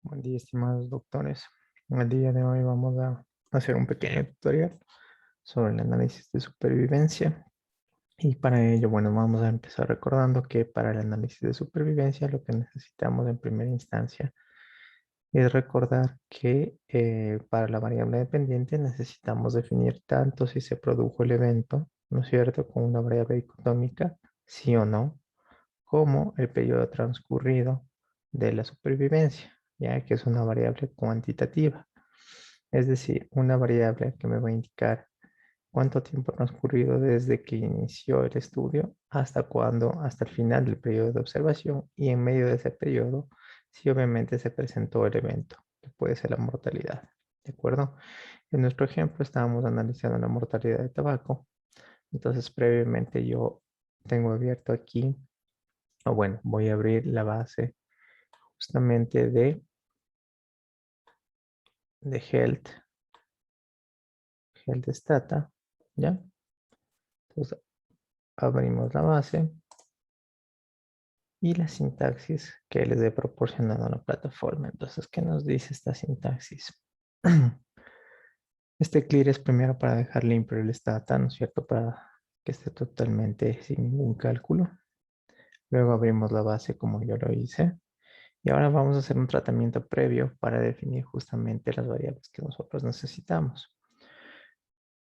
Buen día, estimados doctores. El día de hoy vamos a hacer un pequeño tutorial sobre el análisis de supervivencia. Y para ello, bueno, vamos a empezar recordando que para el análisis de supervivencia lo que necesitamos en primera instancia es recordar que para la variable dependiente necesitamos definir tanto si se produjo el evento, ¿no es cierto?, con una variable dicotómica, sí o no, como el periodo transcurrido de la supervivencia, ya que es una variable cuantitativa. Es decir, una variable que me va a indicar cuánto tiempo ha transcurrido desde que inició el estudio hasta cuándo, hasta el final del periodo de observación, y en medio de ese periodo, si obviamente se presentó el evento, que puede ser la mortalidad. ¿De acuerdo? En nuestro ejemplo estábamos analizando la mortalidad de tabaco. Entonces, previamente yo tengo abierto aquí, o bueno, voy a abrir la base justamente de Health Stata, ¿ya? Entonces, abrimos la base y la sintaxis que les he proporcionado a la plataforma. Entonces, ¿qué nos dice esta sintaxis? Este clear es primero para dejar limpio el stata, ¿no es cierto? Para que esté totalmente sin ningún cálculo. Luego abrimos la base como yo lo hice. Y ahora vamos a hacer un tratamiento previo para definir justamente las variables que nosotros necesitamos.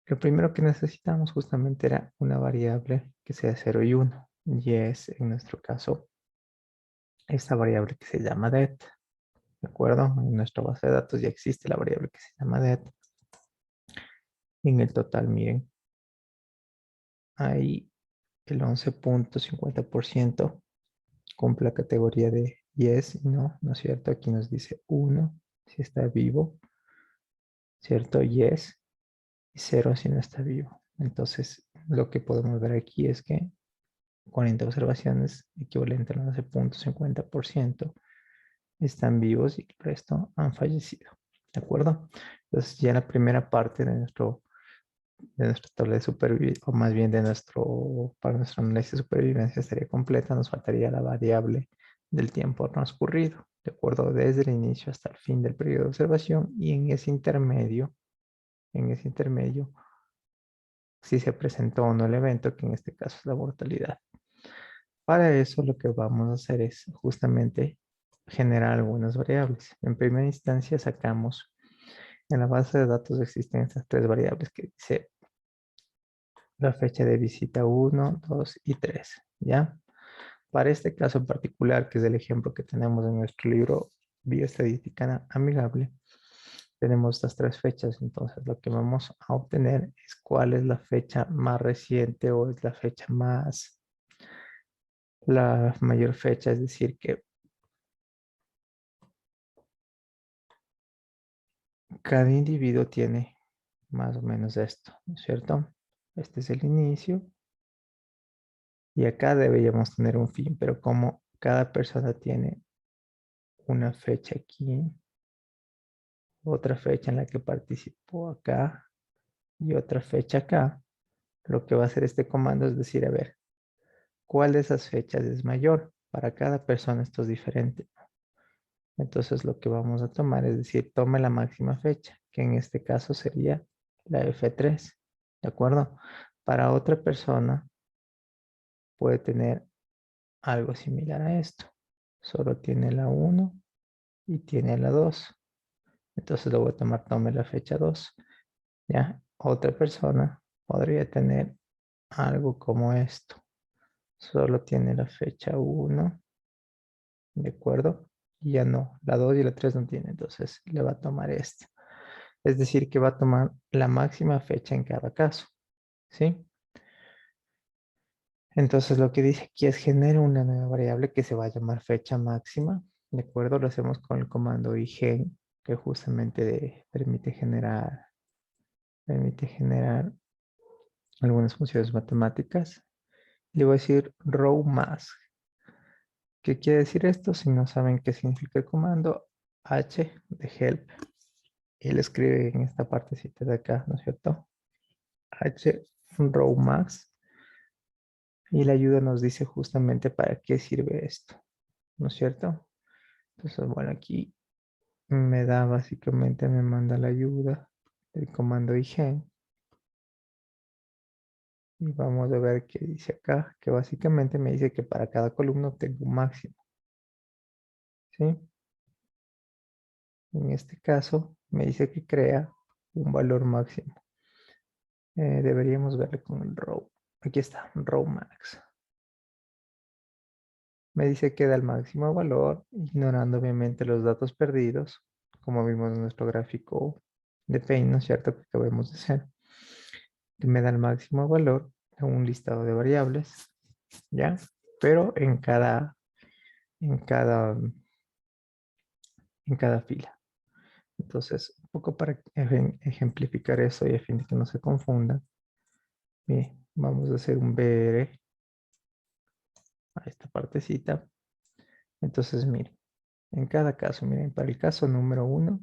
Lo primero que necesitamos justamente era una variable que sea 0 y 1. Y es, en nuestro caso, esta variable que se llama det. ¿De acuerdo? En nuestra base de datos ya existe la variable que se llama det. En el total, miren, hay el 11.50% cumple la categoría de yes y no, ¿no es cierto? Aquí nos dice 1 si está vivo, ¿cierto? Yes, y 0 si no está vivo. Entonces, lo que podemos ver aquí es que 40 observaciones, equivalente al 11.50%, están vivos y el resto han fallecido. ¿De acuerdo? Entonces, ya la primera parte de nuestra tabla de supervivencia, o más bien para nuestro análisis de supervivencia estaría completa. Nos faltaría la variable del tiempo transcurrido, de acuerdo, desde el inicio hasta el fin del periodo de observación, y en ese intermedio, si se presentó o no el evento, que en este caso es la mortalidad. Para eso lo que vamos a hacer es justamente generar algunas variables. En primera instancia sacamos, en la base de datos existen estas tres variables que dice la fecha de visita 1, 2 y 3, ¿ya? Para este caso en particular, que es el ejemplo que tenemos en nuestro libro Bioestadística Amigable, tenemos estas tres fechas. Entonces lo que vamos a obtener es cuál es la fecha más reciente o es la mayor fecha, es decir, que cada individuo tiene más o menos esto, ¿no es cierto? Este es el inicio y acá deberíamos tener un fin, pero como cada persona tiene una fecha aquí, otra fecha en la que participó acá y otra fecha acá, lo que va a hacer este comando es decir, a ver, ¿cuál de esas fechas es mayor? Para cada persona esto es diferente. Entonces lo que vamos a tomar es decir, tome la máxima fecha, que en este caso sería la F3, ¿de acuerdo? Para otra persona puede tener algo similar a esto. Solo tiene la 1 y tiene la 2. Entonces lo voy a tomar, tome la fecha 2. ¿Ya? Otra persona podría tener algo como esto. Solo tiene la fecha 1, ¿de acuerdo? Y ya no, la 2 y la 3 no tiene, entonces le va a tomar esta. Es decir, que va a tomar la máxima fecha en cada caso, ¿sí? Entonces lo que dice aquí es genera una nueva variable que se va a llamar fecha máxima, ¿de acuerdo? Lo hacemos con el comando igen, que justamente permite generar algunas funciones matemáticas. Le voy a decir row más. ¿Qué quiere decir esto? Si no saben qué significa el comando, h de help. Él escribe en esta partecita de acá, ¿no es cierto? H row max. Y la ayuda nos dice justamente para qué sirve esto, ¿no es cierto? Entonces, bueno, aquí me da básicamente, me manda la ayuda del comando igen. Y vamos a ver qué dice acá, que básicamente me dice que para cada columna tengo un máximo. ¿Sí? En este caso me dice que crea un valor máximo. Deberíamos verle con el row. Aquí está, row max. Me dice que da el máximo valor, ignorando obviamente los datos perdidos, como vimos en nuestro gráfico de Paint, ¿no es cierto? Que acabamos de hacer. Que me da el máximo valor de un listado de variables, ¿ya? Pero en cada, en cada fila. Entonces, un poco para ejemplificar eso y a fin de que no se confunda, bien, vamos a hacer un BR a esta partecita. Entonces, miren, en cada caso, miren, para el caso número 1,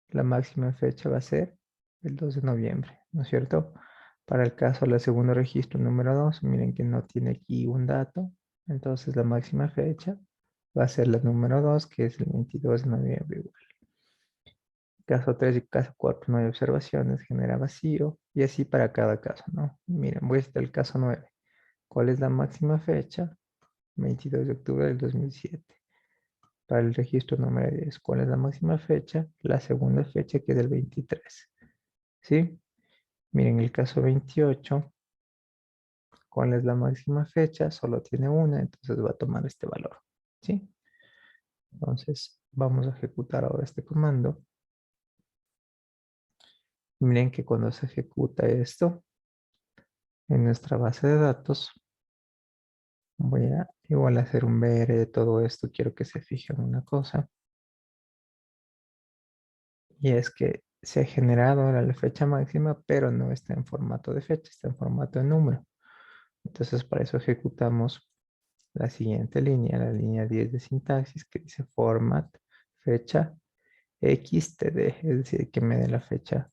la máxima fecha va a ser el 2 de noviembre, ¿no es cierto? Para el caso del segundo registro número 2, miren que no tiene aquí un dato, entonces la máxima fecha va a ser la número 2, que es el 22 de noviembre igual. Caso 3 y caso 4 no hay observaciones, genera vacío, y así para cada caso, ¿no? Miren, voy a citar el caso 9. ¿Cuál es la máxima fecha? 22 de octubre del 2007. Para el registro número 10, ¿cuál es la máxima fecha? La segunda fecha, que es del 23. ¿Sí? Miren, el caso 28, ¿cuál es la máxima fecha? Solo tiene una, entonces va a tomar este valor. ¿Sí? Entonces, vamos a ejecutar ahora este comando. Miren que cuando se ejecuta esto, en nuestra base de datos, voy a igual hacer un BR de todo esto. Quiero que se fijen en una cosa. Y es que se ha generado la fecha máxima, pero no está en formato de fecha, está en formato de número. Entonces, para eso ejecutamos la siguiente línea, la línea 10 de sintaxis, que dice format fecha xtd, es decir, que me dé la fecha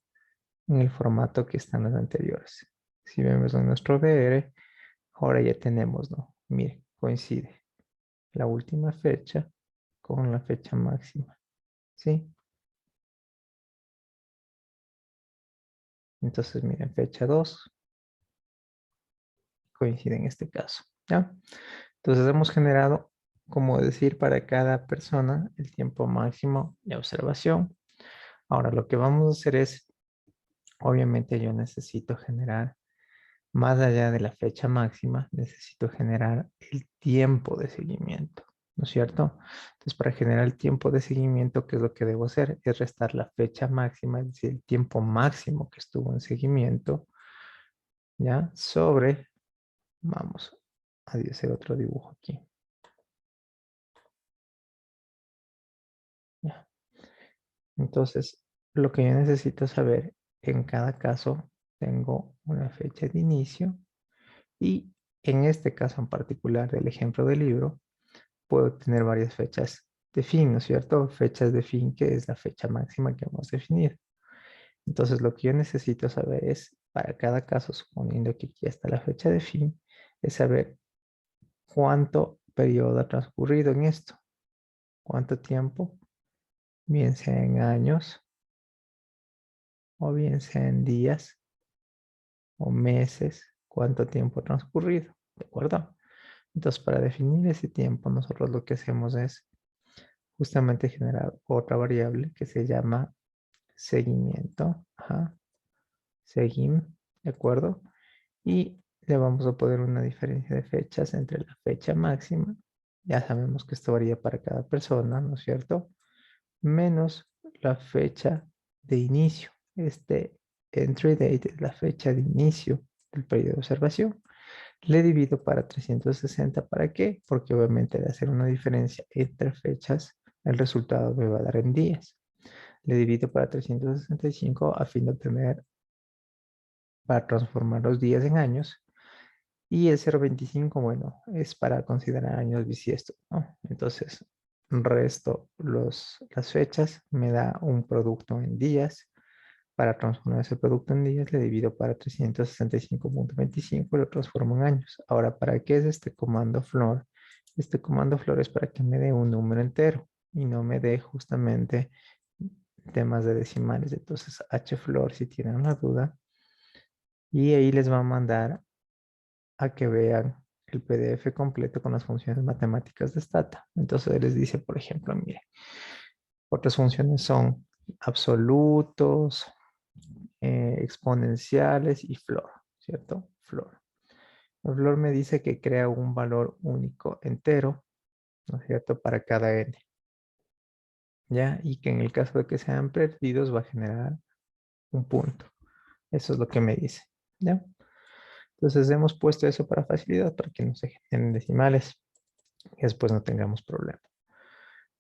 en el formato que están los anteriores. Si vemos en nuestro BR, ahora ya tenemos, ¿no? Mire, coincide la última fecha con la fecha máxima, ¿sí? Entonces, miren, fecha 2 coincide en este caso, ¿ya? Entonces hemos generado, como decir, para cada persona el tiempo máximo de observación. Ahora lo que vamos a hacer es, obviamente yo necesito generar, más allá de la fecha máxima, necesito generar el tiempo de seguimiento, ¿no es cierto? Entonces para generar el tiempo de seguimiento, ¿qué es lo que debo hacer? Es restar la fecha máxima, es decir, el tiempo máximo que estuvo en seguimiento, ¿ya? Sobre, vamos a hacer otro dibujo aquí. ¿Ya? Entonces, lo que yo necesito saber, en cada caso, tengo una fecha de inicio y en este caso en particular del ejemplo del libro, puedo tener varias fechas de fin, ¿no es cierto? Fechas de fin, que es la fecha máxima que hemos definido. Entonces, lo que yo necesito saber es, para cada caso, suponiendo que aquí está la fecha de fin, es saber cuánto periodo ha transcurrido en esto, cuánto tiempo, bien sea en años o bien sea en días o meses, cuánto tiempo ha transcurrido, ¿de acuerdo? Entonces, para definir ese tiempo, nosotros lo que hacemos es justamente generar otra variable que se llama seguimiento, seguim, ¿de acuerdo? Y le vamos a poner una diferencia de fechas entre la fecha máxima, ya sabemos que esto varía para cada persona, ¿no es cierto? Menos la fecha de inicio. Este entry date es la fecha de inicio del periodo de observación. Le divido para 360. ¿Para qué? Porque obviamente de hacer una diferencia entre fechas, el resultado me va a dar en días. Le divido para 365 a fin de obtener, para transformar los días en años. Y el 0,25, bueno, es para considerar años bisiestos, ¿no? Entonces, resto las fechas, me da un producto en días. Para transformar ese producto en días, le divido para 365.25 y lo transformo en años. Ahora, ¿para qué es este comando floor? Este comando floor es para que me dé un número entero y no me dé justamente temas de decimales. Entonces, HFlor, si tienen una duda, y ahí les va a mandar a que vean el PDF completo con las funciones matemáticas de Stata. Entonces les dice, por ejemplo, mire, otras funciones son absolutos, exponenciales y flor, ¿cierto? Flor. El flor me dice que crea un valor único entero, ¿no es cierto? Para cada n, ¿ya? Y que en el caso de que sean perdidos va a generar un punto. Eso es lo que me dice, ¿ya? Entonces hemos puesto eso para facilidad, para que no se generen decimales y después no tengamos problema.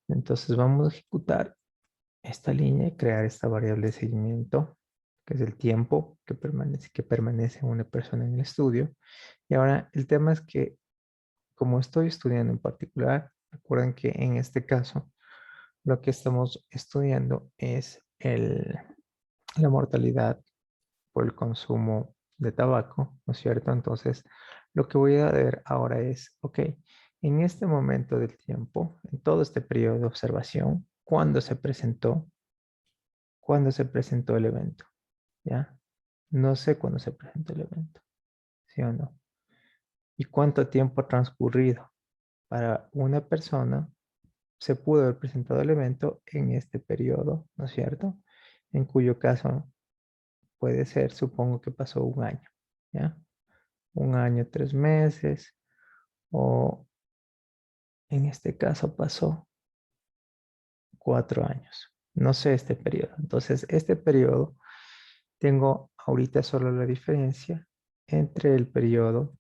Entonces vamos a ejecutar esta línea y crear esta variable de seguimiento, que es el tiempo que permanece una persona en el estudio. Y ahora el tema es que como estoy estudiando en particular, recuerden que en este caso lo que estamos estudiando es la mortalidad por el consumo de tabaco, ¿no es cierto? Entonces, lo que voy a ver ahora es, ok, en este momento del tiempo, en todo este periodo de observación, ¿cuándo se presentó el evento? ¿Ya? No sé cuándo se presentó el evento, ¿sí o no? ¿Y cuánto tiempo ha transcurrido? Para una persona se pudo haber presentado el evento en este periodo, ¿no es cierto? En cuyo caso puede ser, supongo que pasó un año, ¿ya? Un año, 3 meses, o en este caso pasó 4 años. No sé este periodo. Entonces, este periodo, tengo ahorita solo la diferencia entre el periodo,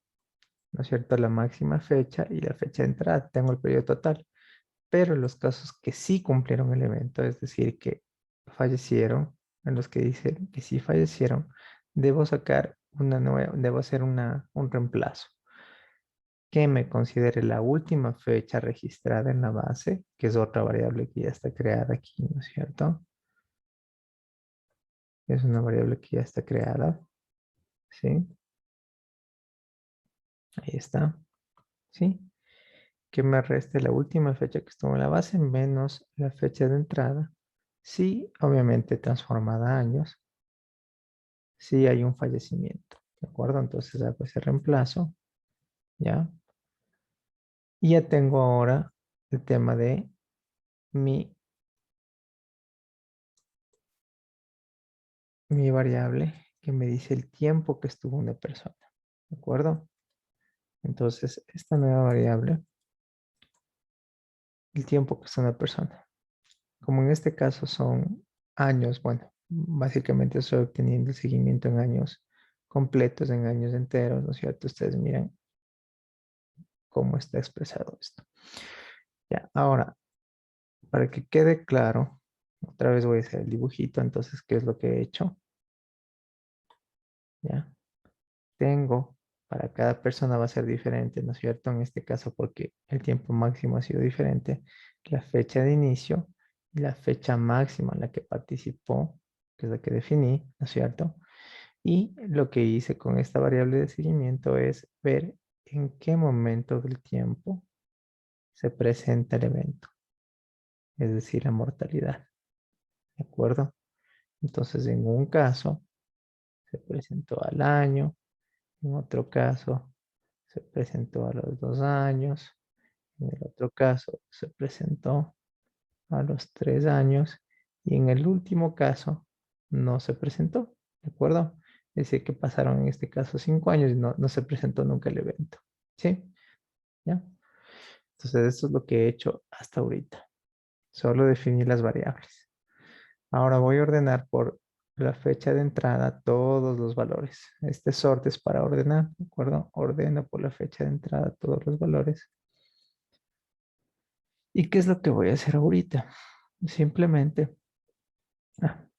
¿no es cierto? La máxima fecha y la fecha de entrada. Tengo el periodo total. Pero en los casos que sí cumplieron el evento, es decir, que fallecieron, en los que dicen que sí fallecieron, debo sacar una nueva, debo hacer un reemplazo que me considere la última fecha registrada en la base, que es otra variable que ya está creada aquí, ¿no es cierto? Es una variable que ya está creada, ¿sí? Ahí está, ¿sí? Que me reste la última fecha que estuvo en la base menos la fecha de entrada. Sí, obviamente transformada a años, si hay un fallecimiento, ¿de acuerdo? Entonces hago ese reemplazo, ¿ya? Y ya tengo ahora el tema de mi, mi variable que me dice el tiempo que estuvo una persona, ¿de acuerdo? Entonces, esta nueva variable, el tiempo que está una persona, como en este caso son años, bueno, básicamente estoy obteniendo el seguimiento en años completos, en años enteros, ¿no es cierto? Ustedes miran cómo está expresado esto. Ya, ahora, para que quede claro, otra vez voy a hacer el dibujito, entonces, ¿qué es lo que he hecho? ¿Ya? Tengo, para cada persona va a ser diferente, ¿no es cierto? En este caso, porque el tiempo máximo ha sido diferente, la fecha de inicio y la fecha máxima en la que participó, que es la que definí, ¿no es cierto? Y lo que hice con esta variable de seguimiento es ver en qué momento del tiempo se presenta el evento, es decir, la mortalidad, ¿de acuerdo? Entonces, en un caso se presentó al año, en otro caso se presentó a los 2 años, en el otro caso se presentó a los 3 años y en el último caso no se presentó, ¿de acuerdo? Es decir, que pasaron en este caso 5 años y no se presentó nunca el evento, ¿sí? ¿Ya? Entonces, esto es lo que he hecho hasta ahorita. Solo definir las variables. Ahora voy a ordenar por la fecha de entrada todos los valores. Este sort es para ordenar, ¿de acuerdo? Ordeno por la fecha de entrada todos los valores. ¿Y qué es lo que voy a hacer ahorita? Simplemente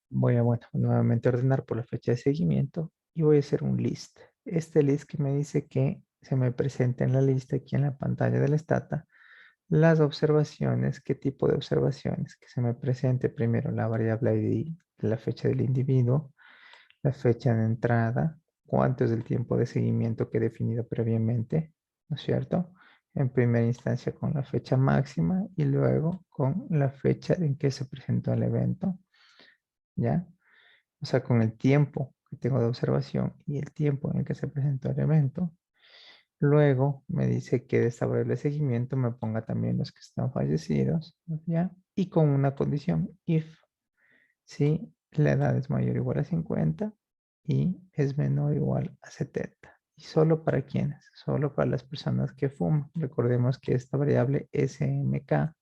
voy a, bueno, nuevamente ordenar por la fecha de seguimiento y voy a hacer un list. Este list que me dice que se me presenta en la lista aquí en la pantalla del Stata las observaciones, qué tipo de observaciones, que se me presente primero la variable ID, la fecha del individuo, la fecha de entrada, cuánto es el tiempo de seguimiento que he definido previamente, ¿no es cierto? En primera instancia con la fecha máxima y luego con la fecha en que se presentó el evento. ¿ya? O sea, con el tiempo que tengo de observación y el tiempo en el que se presentó el evento. Luego me dice que de esta variable de seguimiento me ponga también los que están fallecidos, ¿ya? Y con una condición, if, si la edad es mayor o igual a 50 y es menor o igual a 70. ¿Y solo para quiénes? Solo para las personas que fuman. Recordemos que esta variable SMK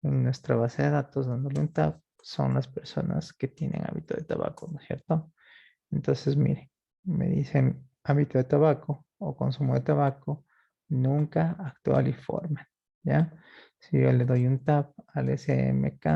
en nuestra base de datos, dándole un tab, son las personas que tienen hábito de tabaco, ¿no es cierto? Entonces, mire, me dicen hábito de tabaco o consumo de tabaco, nunca actual y formal, ¿ya? Si yo le doy un tab al SMK,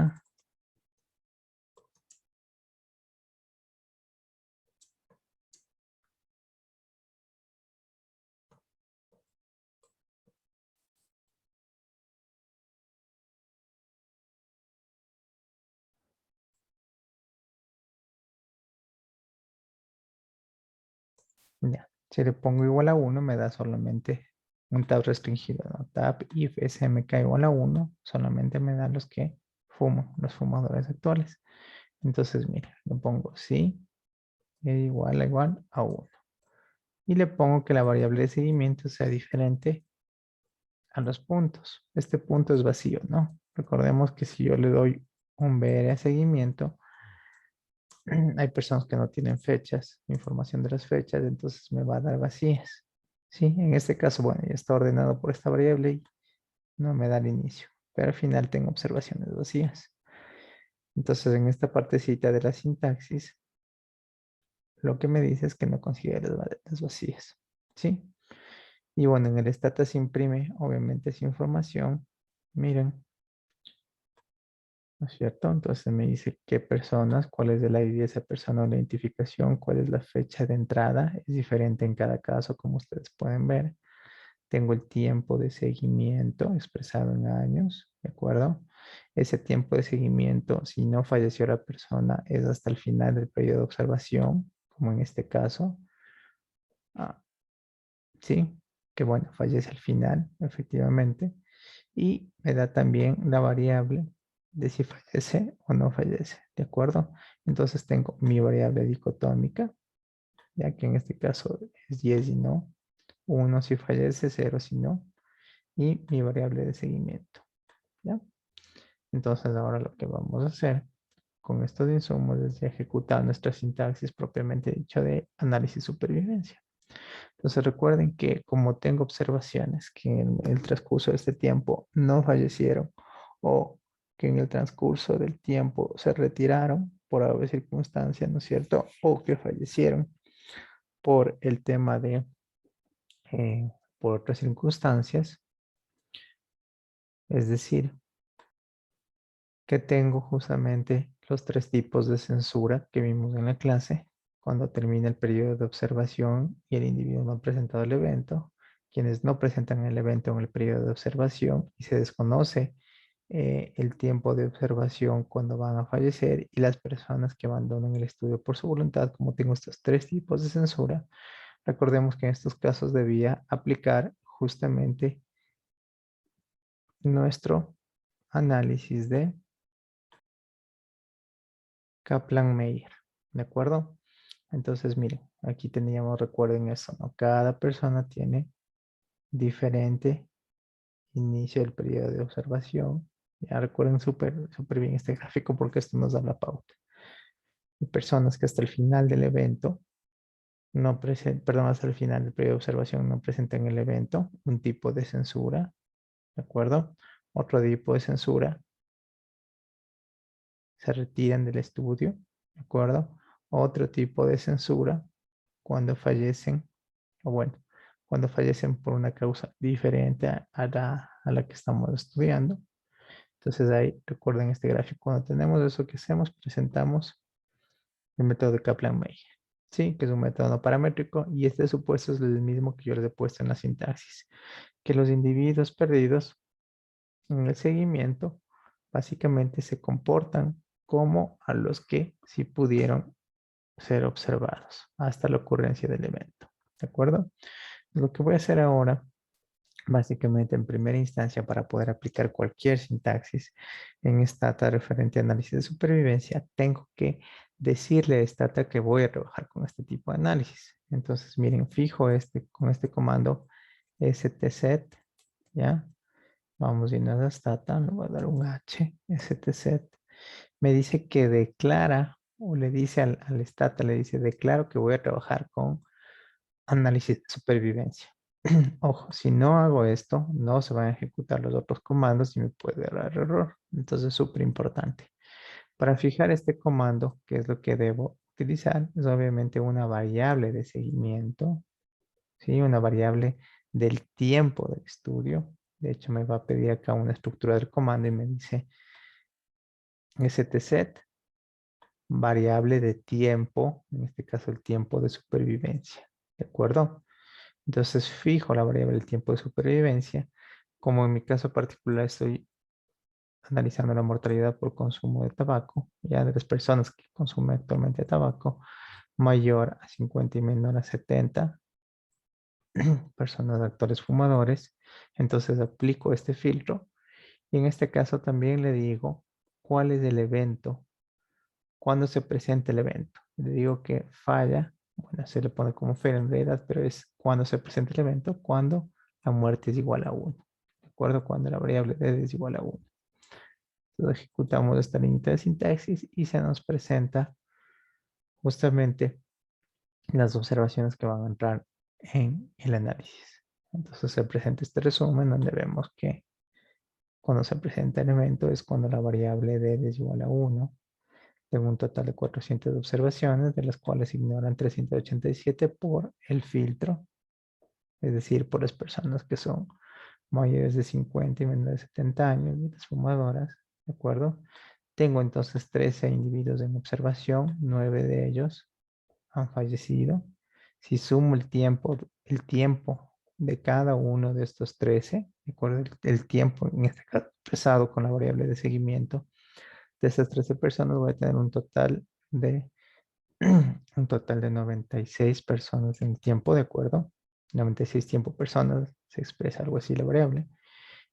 ya, si le pongo igual a 1, me da solamente un tab restringido, ¿no? Tab if SMK igual a 1, solamente me da los que fuman, los fumadores actuales. Entonces, mire, le pongo sí, es igual a 1. Y le pongo que la variable de seguimiento sea diferente a los puntos. Este punto es vacío, ¿no? Recordemos que si yo le doy un BR a seguimiento, hay personas que no tienen fechas, información de las fechas, entonces me va a dar vacías. Sí, en este caso, bueno, ya está ordenado por esta variable y no me da el inicio, pero al final tengo observaciones vacías. Entonces, en esta partecita de la sintaxis, lo que me dice es que no consigue las vacías. ¿Sí? Y bueno, en el stata se imprime, obviamente, esa información. Miren, ¿no es cierto? Entonces me dice qué personas, cuál es el ID de esa persona o la identificación, cuál es la fecha de entrada. Es diferente en cada caso, como ustedes pueden ver. Tengo el tiempo de seguimiento expresado en años, ¿de acuerdo? Ese tiempo de seguimiento, si no falleció la persona, es hasta el final del periodo de observación, como en este caso. Ah, sí, que bueno, fallece al final, efectivamente. Y me da también la variable de si fallece o no fallece, ¿de acuerdo? Entonces tengo mi variable dicotómica, ya que en este caso es yes y no, 1 si fallece, 0 si no, y mi variable de seguimiento, ¿ya? Entonces ahora lo que vamos a hacer con estos insumos es ejecutar nuestra sintaxis propiamente dicho de análisis supervivencia. Entonces recuerden que como tengo observaciones que en el transcurso de este tiempo no fallecieron o que en el transcurso del tiempo se retiraron por alguna circunstancia, ¿no es cierto? O que fallecieron por el tema de, por otras circunstancias. Es decir, que tengo justamente los tres tipos de censura que vimos en la clase. Cuando termina el periodo de observación y el individuo no ha presentado el evento, quienes no presentan el evento en el periodo de observación y se desconoce el tiempo de observación cuando van a fallecer y las personas que abandonan el estudio por su voluntad, como tengo estos tres tipos de censura, recordemos que en estos casos debía aplicar justamente nuestro análisis de Kaplan-Meier, ¿de acuerdo? Entonces, miren, aquí teníamos, recuerden eso, ¿no? Cada persona tiene diferente inicio del periodo de observación. Ya recuerden súper bien este gráfico porque esto nos da la pauta. Hay personas que hasta el final del evento no presentan, perdón, hasta el final del periodo de observación no presentan el evento, un tipo de censura, ¿de acuerdo? Otro tipo de censura, se retiran del estudio, ¿de acuerdo? Otro tipo de censura, cuando fallecen, o bueno, cuando fallecen por una causa diferente a la que estamos estudiando. Entonces ahí recuerden este gráfico. Cuando tenemos eso que hacemos, presentamos el método de Kaplan-Meier. Sí, que es un método no paramétrico y este supuesto es el mismo que yo les he puesto en la sintaxis. Que los individuos perdidos en el seguimiento básicamente se comportan como a los que sí pudieron ser observados hasta la ocurrencia del evento. ¿De acuerdo? Lo que voy a hacer ahora Básicamente, en primera instancia, para poder aplicar cualquier sintaxis en Stata referente a análisis de supervivencia, tengo que decirle a Stata que voy a trabajar con este tipo de análisis. Entonces, miren, fijo con este comando stset, ¿ya? Vamos yendo a Stata, le voy a dar un H, stset. Me dice que declara, o le dice al Stata, le dice, declaro que voy a trabajar con análisis de supervivencia. Ojo, si no hago esto, no se van a ejecutar los otros comandos y me puede dar error. Entonces es súper importante. Para fijar este comando, ¿qué es lo que debo utilizar? Es obviamente una variable de seguimiento, ¿sí? Una variable del tiempo del estudio. De hecho, me va a pedir acá una estructura del comando y me dice stset, variable de tiempo, en este caso el tiempo de supervivencia. ¿De acuerdo? Entonces fijo la variable del tiempo de supervivencia. Como en mi caso particular estoy analizando la mortalidad por consumo de tabaco, ya de las personas que consumen actualmente tabaco, mayor a 50 y menor a 70, personas actuales fumadores. Entonces aplico este filtro y en este caso también le digo cuál es el evento, cuándo se presenta el evento. Le digo que falla, bueno, se le pone como fail en realidad, pero es cuando se presenta el evento, cuando la muerte es igual a 1. ¿De acuerdo? Cuando la variable d es igual a 1. Entonces ejecutamos esta línea de sintaxis y se nos presenta justamente las observaciones que van a entrar en el análisis. Entonces se presenta este resumen donde vemos que cuando se presenta el evento es cuando la variable d es igual a 1. Tengo un total de 400 observaciones, de las cuales ignoran 387 por el filtro, es decir, por las personas que son mayores de 50 y menores de 70 años y las fumadoras, ¿de acuerdo? Tengo entonces 13 individuos en observación, 9 de ellos han fallecido. Si sumo el tiempo de cada uno de estos 13, ¿de acuerdo? El tiempo, en este caso, expresado con la variable de seguimiento, de estas 13 personas voy a tener de un total de 96 personas en el tiempo, ¿de acuerdo? 96 tiempo personas, se expresa algo así la variable.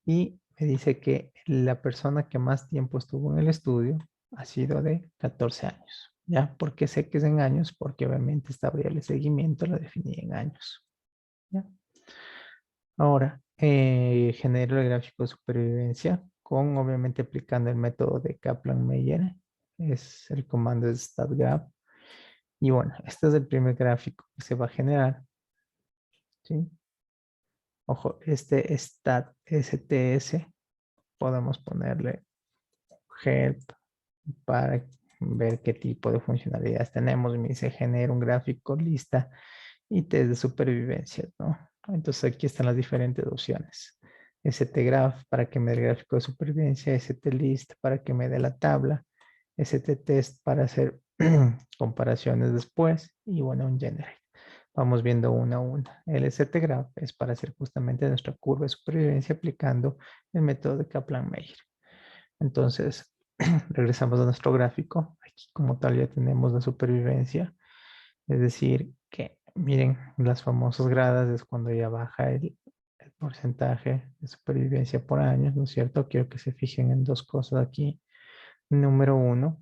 Y me dice que la persona que más tiempo estuvo en el estudio ha sido de 14 años. ¿Ya? ¿Por qué sé que es en años? Porque obviamente esta variable de seguimiento la definí en años. ¿Ya? Ahora, genero el gráfico de supervivencia con obviamente aplicando el método de Kaplan-Meier. Es el comando de statgraph. Y bueno, este es el primer gráfico que se va a generar. ¿Sí? Ojo, este stat STS podemos ponerle help para ver qué tipo de funcionalidades tenemos. Me dice genera un gráfico, lista y test de supervivencia, ¿no? Entonces aquí están las diferentes opciones. STGraph para que me dé el gráfico de supervivencia, STList para que me dé la tabla, STTest para hacer comparaciones después y bueno, un generate. Vamos viendo una a una. El STGraph es para hacer justamente nuestra curva de supervivencia aplicando el método de Kaplan-Meier. Entonces, regresamos a nuestro gráfico. Aquí como tal ya tenemos la supervivencia. Es decir, que miren, las famosas gradas es cuando ya baja el porcentaje de supervivencia por año, ¿no es cierto? Quiero que se fijen en dos cosas aquí. Número uno,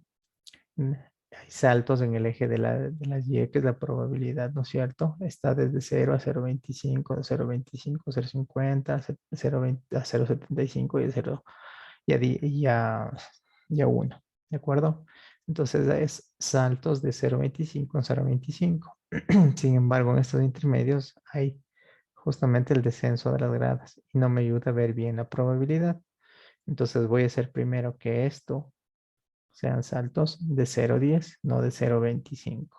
hay saltos en el eje de las Y, que es la probabilidad, ¿no es cierto? Está desde 0 a 0,25, de 0,25 a 0,50, a 0,20 a 0,75 y de 0 y a 1, ¿de acuerdo? Entonces es saltos de 0,25 a 0,25. Sin embargo, en estos intermedios hay justamente el descenso de las gradas y no me ayuda a ver bien la probabilidad. Entonces voy a hacer primero que esto sean saltos de 0,10, no de 0,25.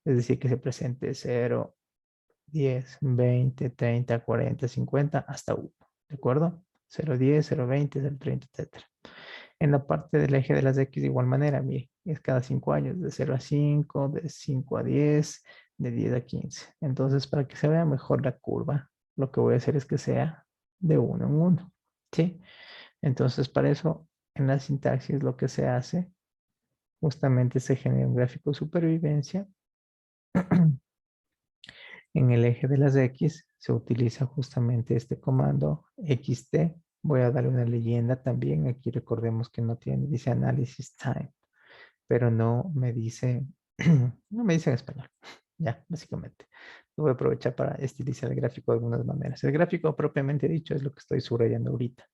Es decir, que se presente 0, 10, 20, 30, 40, 50 hasta 1. ¿De acuerdo? 0,10, 0,20, 0,30, etc. En la parte del eje de las X de igual manera, mire, es cada 5 años, de 0 a 5, de 5 a 10, de 10 a 15. Entonces, para que se vea mejor la curva, lo que voy a hacer es que sea de 1 en 1. ¿Sí? Entonces, para eso, en la sintaxis lo que se hace, justamente se genera un gráfico de supervivencia en el eje de las X, se utiliza justamente este comando xt. Voy a darle una leyenda también. Aquí recordemos que no tiene, dice analysis time, pero no me dice, no me dice en español. Ya, básicamente. Lo voy a aprovechar para estilizar el gráfico de algunas maneras. El gráfico propiamente dicho es lo que estoy subrayando ahorita.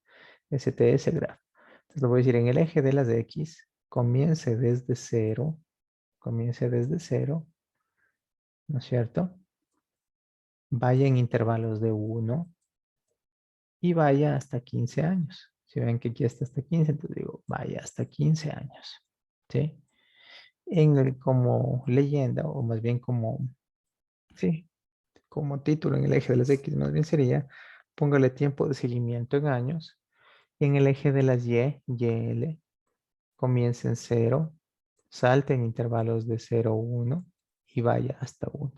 STS graph. Entonces lo voy a decir en el eje de las X, comience desde cero, ¿no es cierto? Vaya en intervalos de 1 y vaya hasta 15 años. Si ven que aquí está hasta 15, entonces digo, vaya hasta 15 años. ¿Sí? Como leyenda, o más bien como, sí, como título en el eje de las X, más bien sería, póngale tiempo de seguimiento en años. Y en el eje de las YL, comience en 0, salte en intervalos de 0, 1 y vaya hasta 1.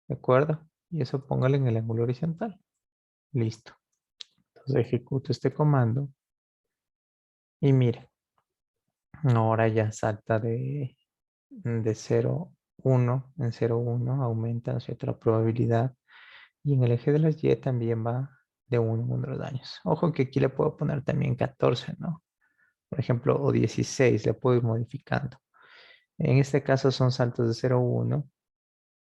¿De acuerdo? Y eso póngale en el ángulo horizontal. Listo. Entonces ejecuto este comando y mire, ahora ya salta de 0, 1, en 0, 1 aumenta, ¿no es cierto?, la probabilidad. Y en el eje de las Y también va de 1 en 1 de los daños. Ojo que aquí le puedo poner también 14, ¿no? Por ejemplo, o 16, le puedo ir modificando. En este caso son saltos de 0, 1,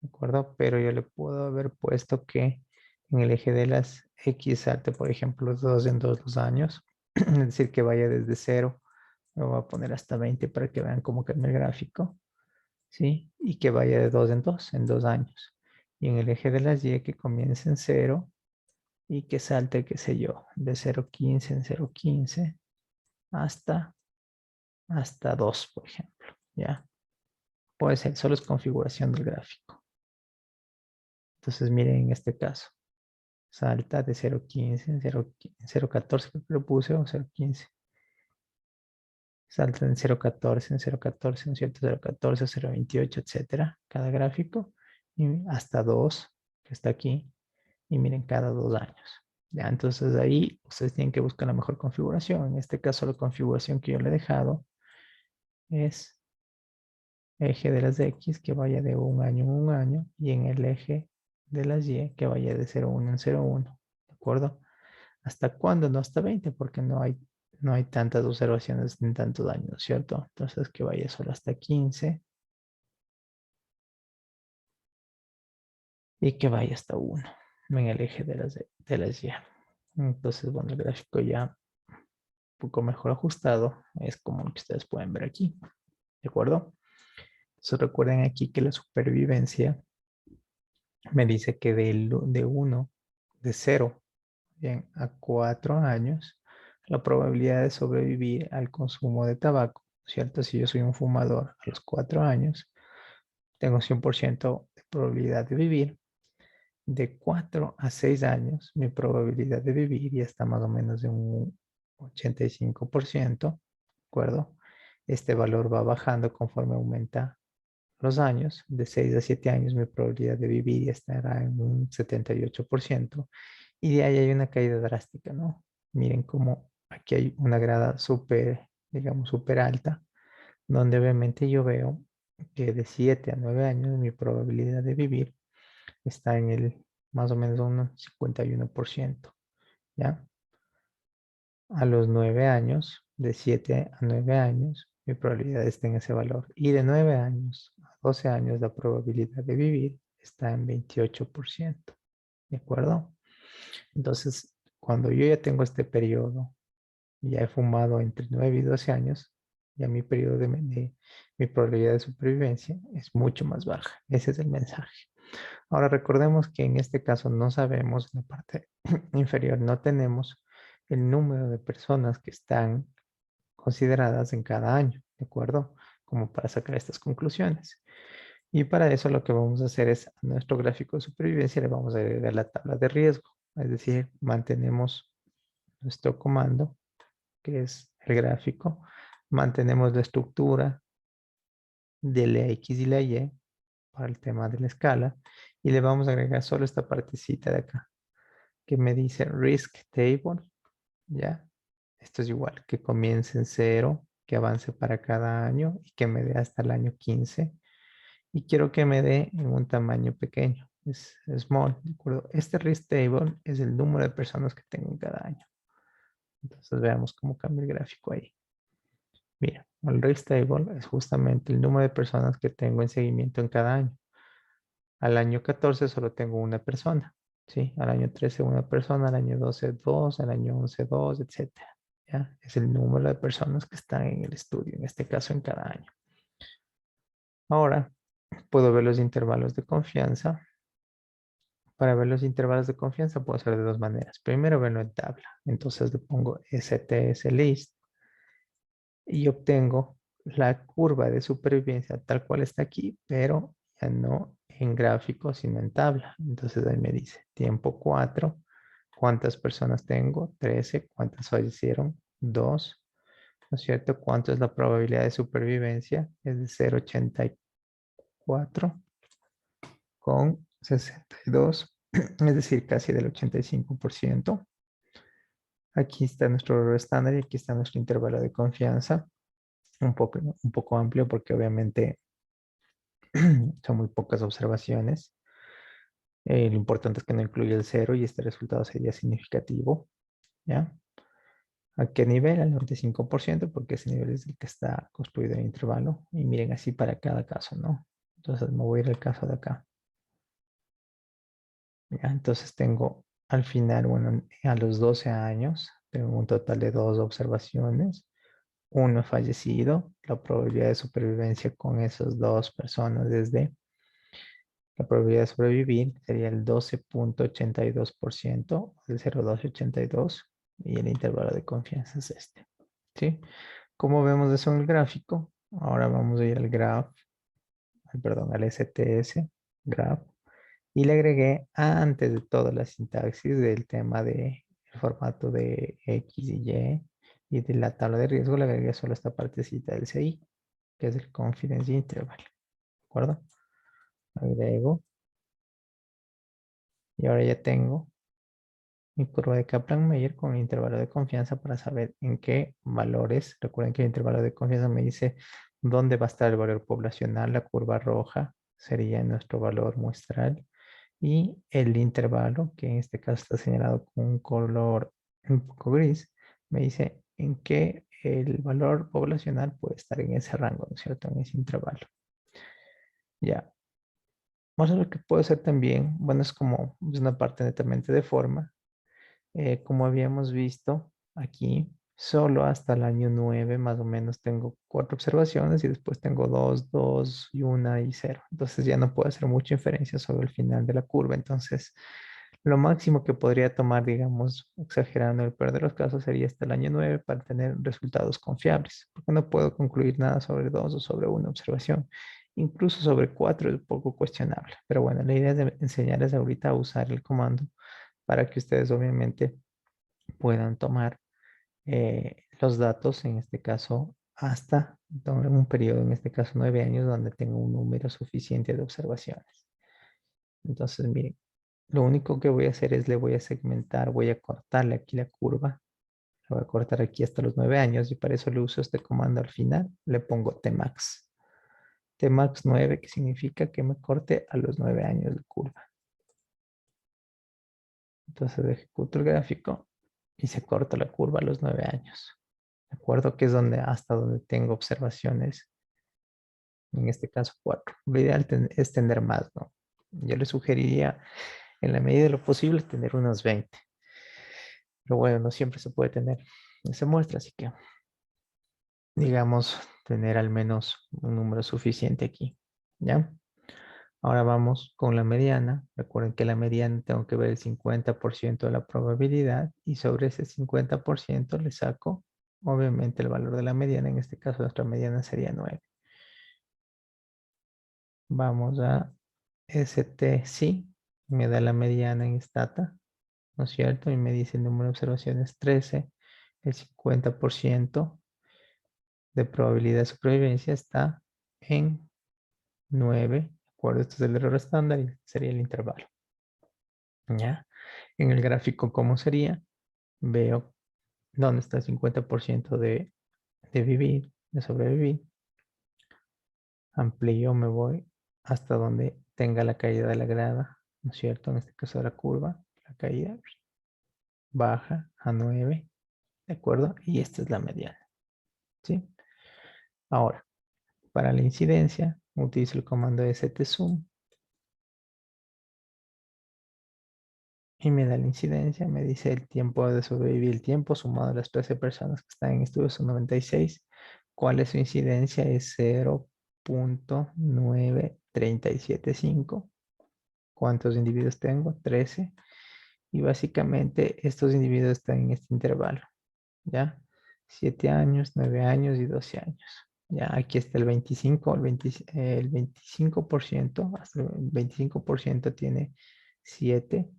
¿de acuerdo? Pero yo le puedo haber puesto que en el eje de las X salte, por ejemplo, 2 en 2 los años. Es decir, que vaya desde 0. Lo voy a poner hasta 20 para que vean cómo cambia el gráfico. ¿Sí? Y que vaya de 2 en 2 años. Y en el eje de las Y que comience en 0 y que salte, qué sé yo, de 0,15 en 0,15 hasta 2, por ejemplo. ¿Ya? Puede ser, solo es configuración del gráfico. Entonces miren en este caso. Salta de 0,15 en 0,14 creo que lo puse, o 0,15. Salta en 0,14 en 0,14, ¿no es cierto? 0,14, 0,28, etcétera. Cada gráfico. Y hasta 2, que está aquí. Y miren, cada 2 años. Ya, entonces ahí ustedes tienen que buscar la mejor configuración. En este caso, la configuración que yo le he dejado es eje de las X que vaya de 1 año en 1 año y en el eje de las Y que vaya de 0,1 en 0,1. ¿De acuerdo? ¿Hasta cuándo? No hasta 20 porque no hay tantas observaciones ni tanto daño, ¿cierto? Entonces que vaya solo hasta 15 y que vaya hasta 1 en el eje de las Y. Entonces, bueno, el gráfico ya un poco mejor ajustado es como lo que ustedes pueden ver aquí. ¿De acuerdo? Entonces recuerden aquí que la supervivencia me dice que de 1, de 0 bien, a 4 años, la probabilidad de sobrevivir al consumo de tabaco, ¿cierto? Si yo soy un fumador a los 4 años, tengo 100% de probabilidad de vivir. De 4 a 6 años, mi probabilidad de vivir ya está más o menos de un 85%, ¿de acuerdo? Este valor va bajando conforme aumenta los años. De 6 a 7 años, mi probabilidad de vivir ya estará en un 78%. Y de ahí hay una caída drástica, ¿no? Miren cómo aquí hay una grada súper, digamos, súper alta, donde obviamente yo veo que de 7 a 9 años mi probabilidad de vivir está en el más o menos un 51%, ¿ya? A los 9 años, de 7 a 9 años, mi probabilidad está en ese valor. Y de 9 años a 12 años, la probabilidad de vivir está en 28%, ¿de acuerdo? Entonces, cuando yo ya tengo este periodo, ya he fumado entre 9 y 12 años, ya mi periodo mi probabilidad de supervivencia es mucho más baja. Ese es el mensaje. Ahora recordemos que en este caso no sabemos, en la parte inferior no tenemos el número de personas que están consideradas en cada año, ¿de acuerdo? Como para sacar estas conclusiones. Y para eso lo que vamos a hacer es a nuestro gráfico de supervivencia le vamos a agregar la tabla de riesgo. Es decir, mantenemos nuestro comando, que es el gráfico, mantenemos la estructura de la X y la Y para el tema de la escala y le vamos a agregar solo esta partecita de acá que me dice Risk Table, ¿ya? Esto es igual, que comience en 0, que avance para cada año y que me dé hasta el año 15 y quiero que me dé en un tamaño pequeño. es small, ¿de acuerdo? Este risk table es el número de personas que tengo en cada año. Entonces veamos cómo cambia el gráfico ahí. Mira, el risk table es justamente el número de personas que tengo en seguimiento en cada año. Al año 14 solo tengo una persona, ¿sí? Al año 13 una persona, al año 12 dos, al año 11 dos, etcétera. ¿Ya? Es el número de personas que están en el estudio, en este caso en cada año. Ahora, puedo ver los intervalos de confianza. Para ver los intervalos de confianza puedo hacer de dos maneras. Primero verlo en tabla. Entonces le pongo STS list y obtengo la curva de supervivencia tal cual está aquí, pero ya no en gráfico, sino en tabla. Entonces ahí me dice tiempo 4, cuántas personas tengo, 13, cuántas fallecieron, 2, ¿no es cierto? ¿Cuánto es la probabilidad de supervivencia? Es de 0,84 con 62, es decir, casi del 85%. Aquí está nuestro error estándar y aquí está nuestro intervalo de confianza. Un poco amplio porque obviamente son muy pocas observaciones. Lo importante es que no incluye el cero y este resultado sería significativo. ¿Ya? ¿A qué nivel? Al 95% porque ese nivel es el que está construido en intervalo. Y miren así para cada caso, ¿no? Entonces me voy a ir al caso de acá. ¿Ya? Entonces tengo al final, bueno, a los 12 años, tengo un total de 2 observaciones. Uno fallecido. La probabilidad de supervivencia con esas dos personas desde la probabilidad de sobrevivir sería el 12,82%, el 0,282, y el intervalo de confianza es este. ¿Sí? Como vemos eso en el gráfico, ahora vamos a ir al graph, perdón, al STS, graph, y le agregué antes de toda la sintaxis del tema de el formato de X y de la tabla de riesgo, le agregué solo esta partecita del CI, que es el confidence interval. ¿De acuerdo? Agrego. Y ahora ya tengo mi curva de Kaplan-Meier con el intervalo de confianza para saber en qué valores. Recuerden que el intervalo de confianza me dice dónde va a estar el valor poblacional. La curva roja sería nuestro valor muestral. Y el intervalo, que en este caso está señalado con un color un poco gris, me dice en qué el valor poblacional puede estar en ese rango, ¿no es cierto? En ese intervalo. Ya. Vamos a ver qué puede ser también. Bueno, es una parte netamente de forma. Como habíamos visto aquí, solo hasta el año 9 más o menos tengo 4 observaciones y después tengo 2, 2 y 1 y 0. Entonces ya no puedo hacer mucha inferencia sobre el final de la curva. Entonces, lo máximo que podría tomar, digamos, exagerando el peor de los casos, sería hasta el año 9 para tener resultados confiables, porque no puedo concluir nada sobre 2 o sobre una observación. Incluso sobre 4 es un poco cuestionable. Pero bueno, la idea es de enseñarles ahorita a usar el comando para que ustedes obviamente puedan tomar los datos, en este caso, hasta un periodo, en este caso 9 años, donde tengo un número suficiente de observaciones. Entonces, miren, lo único que voy a hacer es le voy a segmentar, voy a cortarle aquí la curva, la voy a cortar aquí hasta los 9 años y para eso le uso este comando al final, le pongo Tmax. Tmax 9, que significa que me corte a los 9 años de curva. Entonces ejecuto el gráfico y se corta la curva a los 9 años. ¿De acuerdo? Que es donde, hasta donde tengo observaciones, en este caso 4. Lo ideal es tener más, ¿no? Yo le sugeriría, en la medida de lo posible, tener unos 20. Pero bueno, no siempre se puede tener esa muestra, así que, digamos, tener al menos un número suficiente aquí, ¿ya? Ahora vamos con la mediana. Recuerden que la mediana tengo que ver el 50% de la probabilidad y sobre ese 50% le saco, obviamente, el valor de la mediana. En este caso, nuestra mediana sería 9. Vamos a ST, me da la mediana en Stata, ¿no es cierto? Y me dice el número de observaciones 13, el 50% de probabilidad de supervivencia está en 9, ¿de acuerdo? Este es el error estándar y sería el intervalo, ¿ya? En el gráfico, ¿cómo sería? Veo dónde está el 50% de vivir, de sobrevivir. Amplío, me voy hasta donde tenga la caída de la grada ¿no es cierto? En este caso de la curva, la caída baja a 9, ¿de acuerdo? Y esta es la mediana, ¿sí? Ahora, para la incidencia, utilizo el comando stzoom y me da la incidencia, me dice el tiempo de sobrevivir, el tiempo sumado a las 13 personas que están en estudio son 96. ¿Cuál es su incidencia? Es 0.9375. ¿Cuántos individuos tengo? 13. Y básicamente estos individuos están en este intervalo, ¿ya? 7 años, 9 años y 12 años. Ya aquí está el 25, el 25%, hasta el 25% tiene 7,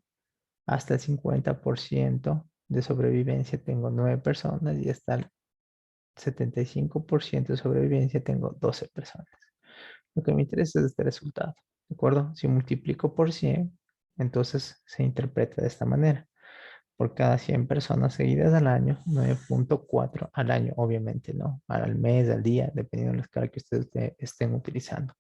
hasta el 50% de sobrevivencia tengo 9 personas y hasta el 75% de sobrevivencia tengo 12 personas. Lo que me interesa es este resultado, ¿de acuerdo? Si multiplico por 100, entonces se interpreta de esta manera. Por cada 100 personas seguidas al año, 9.4 al año, obviamente, ¿no? Al mes, al día, dependiendo de la escala que ustedes estén utilizando.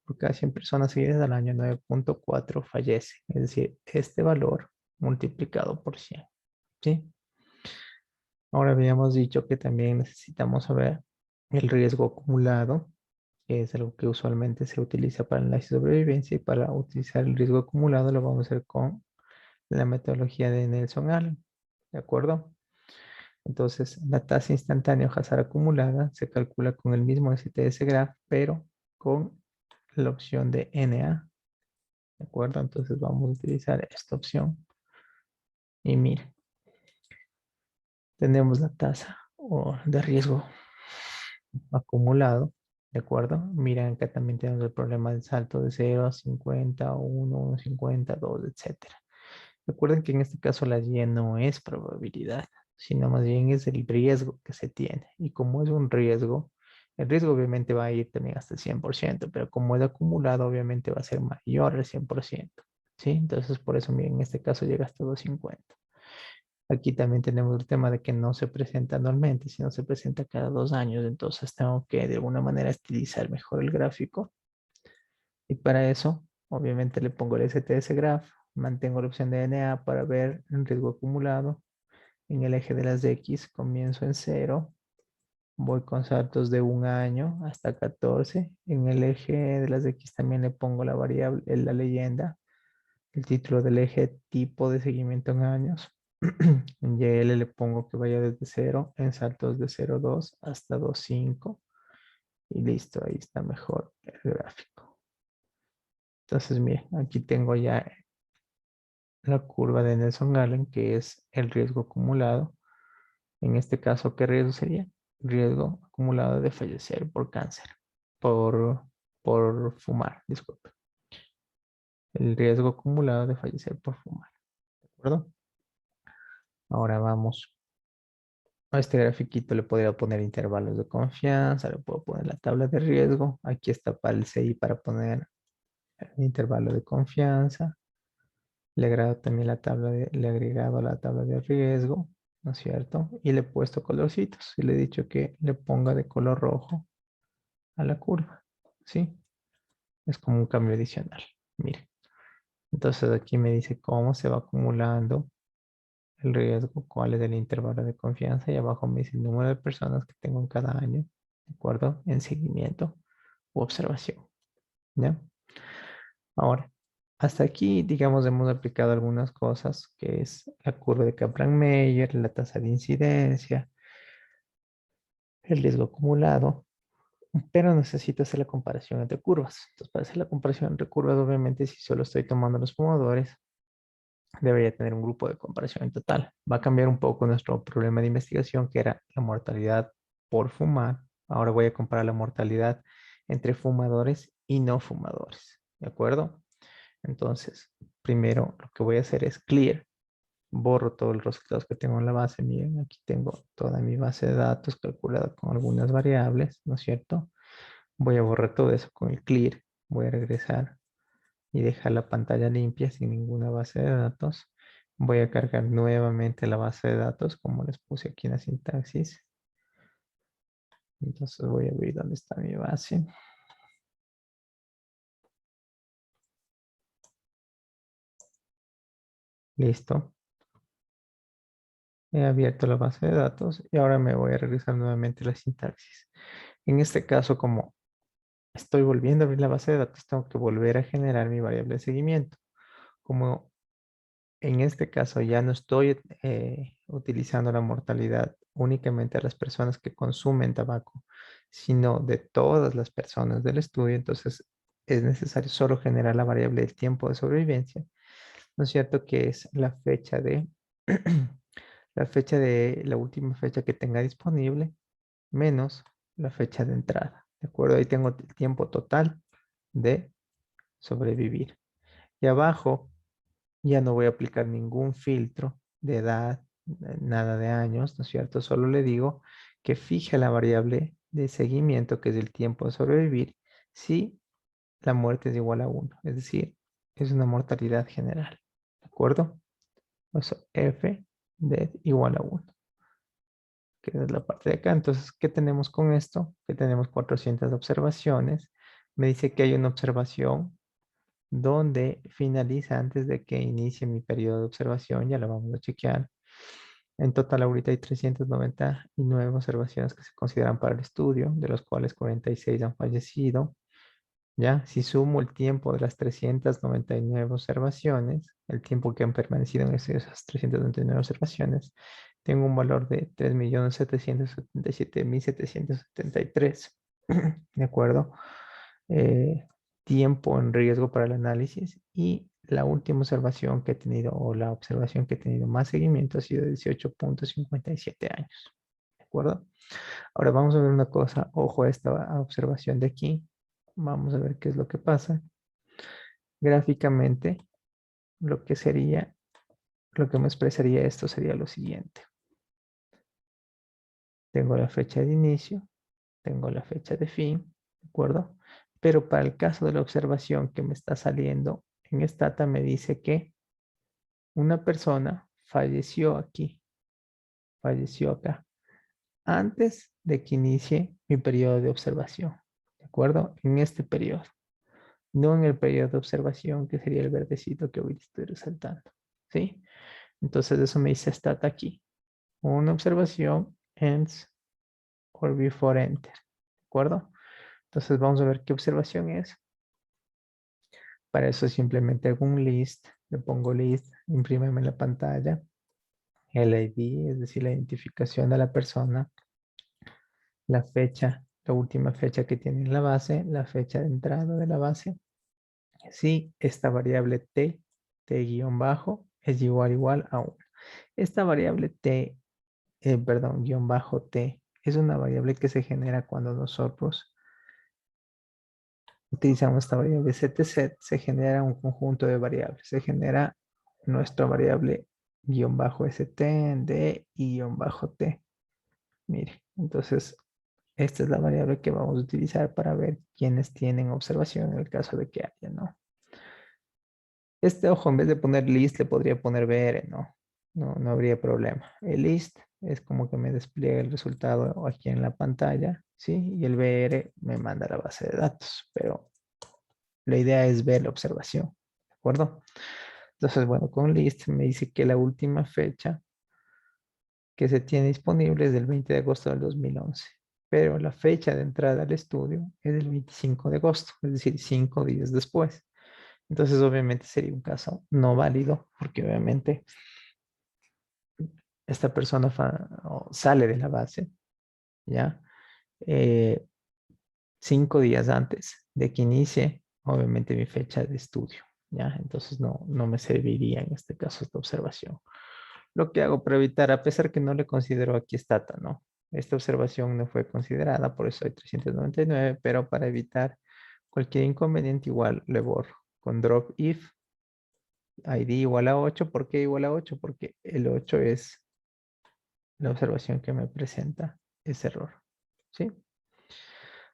Por cada 100 personas seguidas al año, 9.4 fallece. Es decir, este valor multiplicado por 100, ¿sí? Ahora habíamos dicho que también necesitamos saber el riesgo acumulado, que es algo que usualmente se utiliza para el análisis de sobrevivencia, y para utilizar el riesgo acumulado lo vamos a hacer con la metodología de Nelson-Allen, ¿de acuerdo? Entonces, la tasa instantánea o hazard acumulada se calcula con el mismo STS graph, pero con la opción de NA, ¿de acuerdo? Entonces vamos a utilizar esta opción y mire, tenemos la tasa de riesgo acumulado, ¿de acuerdo? Miren, acá también tenemos el problema del salto de 0 a 50, 1, 50, 2, etcétera. Recuerden que en este caso la Y no es probabilidad, sino más bien es el riesgo que se tiene. Y como es un riesgo, el riesgo obviamente va a ir también hasta el 100%, pero como es acumulado, obviamente va a ser mayor al 100%. ¿Sí? Entonces, por eso, miren, en este caso llega hasta 250. Aquí también tenemos el tema de que no se presenta anualmente, sino se presenta cada 2 años. Entonces, tengo que de alguna manera estilizar mejor el gráfico. Y para eso, obviamente le pongo el STS Graph, mantengo la opción de NA para ver el riesgo acumulado. En el eje de las X comienzo en 0, voy con saltos de 1 año hasta 14. En el eje de las X también le pongo la variable, la leyenda, el título del eje tipo de seguimiento en años. En YL le pongo que vaya desde 0 en saltos de 0,2 hasta 2,5. Y listo, ahí está mejor el gráfico. Entonces, miren, aquí tengo ya la curva de Nelson-Allen, que es el riesgo acumulado. En este caso, ¿qué riesgo sería? Riesgo acumulado de fallecer por cáncer, por, por fumar, disculpe. El riesgo acumulado de fallecer por fumar, ¿de acuerdo? Ahora vamos a este grafiquito, le podría poner intervalos de confianza, le puedo poner la tabla de riesgo. Aquí está para el CI para poner el intervalo de confianza. Le le he agregado la tabla de riesgo, ¿no es cierto? Y le he puesto colorcitos y le he dicho que le ponga de color rojo a la curva, ¿sí? Es como un cambio adicional. Mire, entonces aquí me dice cómo se va acumulando el riesgo, cuál es el intervalo de confianza, y abajo me dice el número de personas que tengo en cada año, ¿de acuerdo? En seguimiento u observación, ¿ya? Ahora, hasta aquí, digamos, hemos aplicado algunas cosas, que es la curva de Kaplan-Meier, la tasa de incidencia, el riesgo acumulado, pero necesito hacer la comparación entre curvas. Entonces, para hacer la comparación entre curvas, obviamente, si solo estoy tomando los fumadores, debería tener un grupo de comparación en total. Va a cambiar un poco nuestro problema de investigación, que era la mortalidad por fumar. Ahora voy a comparar la mortalidad entre fumadores y no fumadores, ¿de acuerdo? Entonces, primero lo que voy a hacer es clear. Borro todos los resultados que tengo en la base. Miren, aquí tengo toda mi base de datos calculada con algunas variables, ¿no es cierto? Voy a borrar todo eso con el clear. Voy a regresar y dejar la pantalla limpia sin ninguna base de datos. Voy a cargar nuevamente la base de datos como les puse aquí en la sintaxis. Entonces voy a ver dónde está mi base. Listo. He abierto la base de datos y ahora me voy a regresar nuevamente a la sintaxis. En este caso, como estoy volviendo a abrir la base de datos, tengo que volver a generar mi variable de seguimiento. Como en este caso ya no estoy utilizando la mortalidad únicamente a las personas que consumen tabaco, sino de todas las personas del estudio, entonces es necesario solo generar la variable del tiempo de sobrevivencia, ¿no es cierto? Que es la fecha de la fecha de la última fecha que tenga disponible menos la fecha de entrada. ¿De acuerdo? Ahí tengo el tiempo total de sobrevivir. Y abajo ya no voy a aplicar ningún filtro de edad, nada de años, ¿no es cierto? Solo le digo que fije la variable de seguimiento, que es el tiempo de sobrevivir, si la muerte es igual a 1. Es decir, es una mortalidad general. ¿De acuerdo? Eso, F de igual a 1, que es la parte de acá. Entonces, ¿qué tenemos con esto? Que tenemos 400 observaciones. Me dice que hay una observación donde finaliza antes de que inicie mi periodo de observación. Ya lo vamos a chequear. En total, ahorita hay 399 observaciones que se consideran para el estudio, de los cuales 46 han fallecido. ¿Ya? Si sumo el tiempo de las 399 observaciones, el tiempo que han permanecido en esas 399 observaciones, tengo un valor de 3.777.773. ¿De acuerdo? Tiempo en riesgo para el análisis, y la última observación que he tenido, o la observación que he tenido más seguimiento, ha sido de 18.57 años. ¿De acuerdo? Ahora vamos a ver una cosa. Ojo a esta observación de aquí. Vamos a ver qué es lo que pasa. Gráficamente, lo que sería, lo que me expresaría esto sería lo siguiente. Tengo la fecha de inicio, tengo la fecha de fin, ¿de acuerdo? Pero para el caso de la observación que me está saliendo en Stata, me dice que una persona falleció aquí, falleció acá, antes de que inicie mi periodo de observación, ¿de acuerdo? En este periodo, no en el periodo de observación, que sería el verdecito que hoy estoy resaltando, ¿sí? Entonces eso me dice Stat aquí. Una observación ends or before enter, ¿de acuerdo? Entonces vamos a ver qué observación es. Para eso simplemente hago un list, le pongo list, imprímeme en la pantalla, el ID, es decir, la identificación de la persona, la fecha, la última fecha que tiene en la base, la fecha de entrada de la base. Si esta variable t, t-bajo, es igual a 1. Esta variable t, guión bajo t, es una variable que se genera cuando nosotros utilizamos esta variable setset. Se genera un conjunto de variables. Se genera nuestra variable guión bajo st, d y guión bajo t. Mire, entonces esta es la variable que vamos a utilizar para ver quiénes tienen observación en el caso de que haya, ¿no? Este, ojo, en vez de poner list, le podría poner br, ¿no? No habría problema. El list es como que me despliega el resultado aquí en la pantalla, ¿sí? Y el br me manda a la base de datos, pero la idea es ver la observación, ¿de acuerdo? Entonces, bueno, con list me dice que la última fecha que se tiene disponible es del 20 de agosto del 2011, pero la fecha de entrada al estudio es del 25 de agosto, es decir, 5 días después. Entonces, obviamente sería un caso no válido, porque obviamente esta persona sale de la base, ¿ya? Eh, 5 días antes de que inicie, obviamente, mi fecha de estudio, ¿ya? Entonces no me serviría en este caso esta observación. Lo que hago para evitar, a pesar que no le considero aquí stata, ¿no? Esta observación no fue considerada, por eso hay 399, pero para evitar cualquier inconveniente, igual le borro con drop if id igual a 8. ¿Por qué igual a 8? Porque el 8 es la observación que me presenta ese error, ¿sí?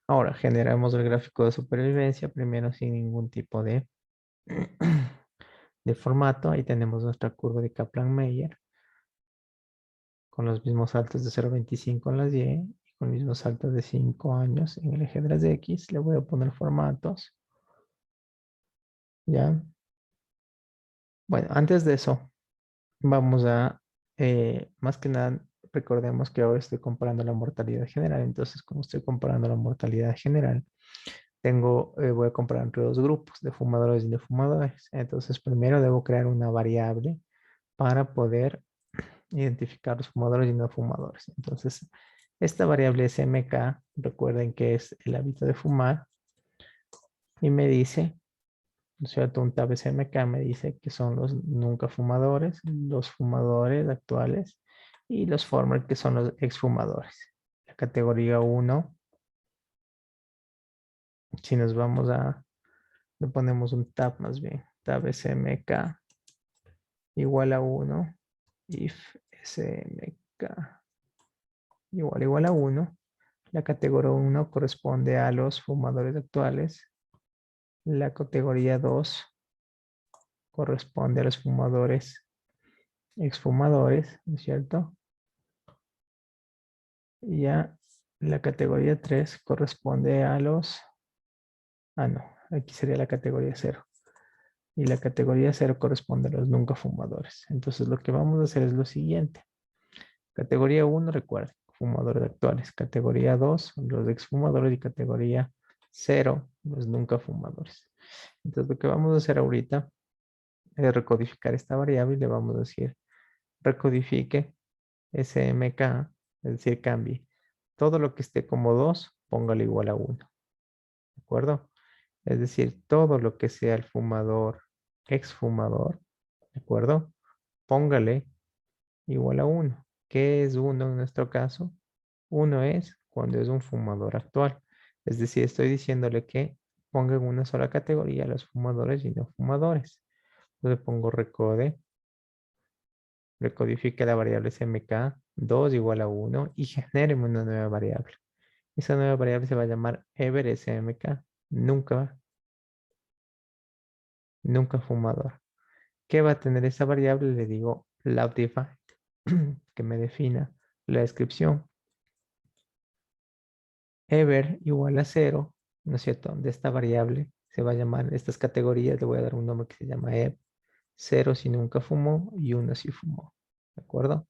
Ahora generamos el gráfico de supervivencia, primero sin ningún tipo de formato. Ahí tenemos nuestra curva de Kaplan-Meier con los mismos saltos de 0,25 en las Y y con los mismos saltos de 5 años en el eje de las X. Le voy a poner formatos. ¿Ya? Bueno, antes de eso, vamos a, más que nada, recordemos que ahora estoy comparando la mortalidad general. Entonces, como estoy comparando la mortalidad general, voy a comparar entre dos grupos de fumadores y no fumadores. Entonces, primero debo crear una variable para poder identificar los fumadores y no fumadores. Entonces, esta variable es MK, recuerden que es el hábito de fumar, y me dice, ¿no es cierto? Un tab SMK me dice que son los nunca fumadores, los fumadores actuales y los former, que son los exfumadores. La categoría 1, si nos vamos le ponemos un tab más bien, tab SMK igual a 1, if SMK igual a 1. La categoría 1 corresponde a los fumadores actuales. La categoría 2 corresponde a los fumadores exfumadores, ¿no es cierto? Y ya la categoría 3 corresponde a los... Ah, no, aquí sería la categoría 0. Y la categoría 0 corresponde a los nunca fumadores. Entonces lo que vamos a hacer es lo siguiente. Categoría 1, recuerden, fumadores actuales. Categoría 2, los exfumadores. Y categoría 0, los nunca fumadores. Entonces lo que vamos a hacer ahorita es recodificar esta variable y le vamos a decir recodifique SMK, es decir, cambie todo lo que esté como 2, póngalo igual a 1. ¿De acuerdo? Es decir, todo lo que sea el fumador, exfumador, ¿de acuerdo? Póngale igual a 1. ¿Qué es 1 en nuestro caso? 1 es cuando es un fumador actual. Es decir, estoy diciéndole que ponga en una sola categoría los fumadores y no fumadores. Entonces pongo recodifique la variable smk 2 igual a 1 y genere una nueva variable. Esa nueva variable se va a llamar ever smk, nunca, nunca fumador. ¿Qué va a tener esa variable? Le digo loudDefined, que me defina la descripción. Ever igual a 0, ¿no es cierto? De esta variable se va a llamar, estas categorías le voy a dar un nombre que se llama ev. 0 si nunca fumó y 1 si fumó. ¿De acuerdo?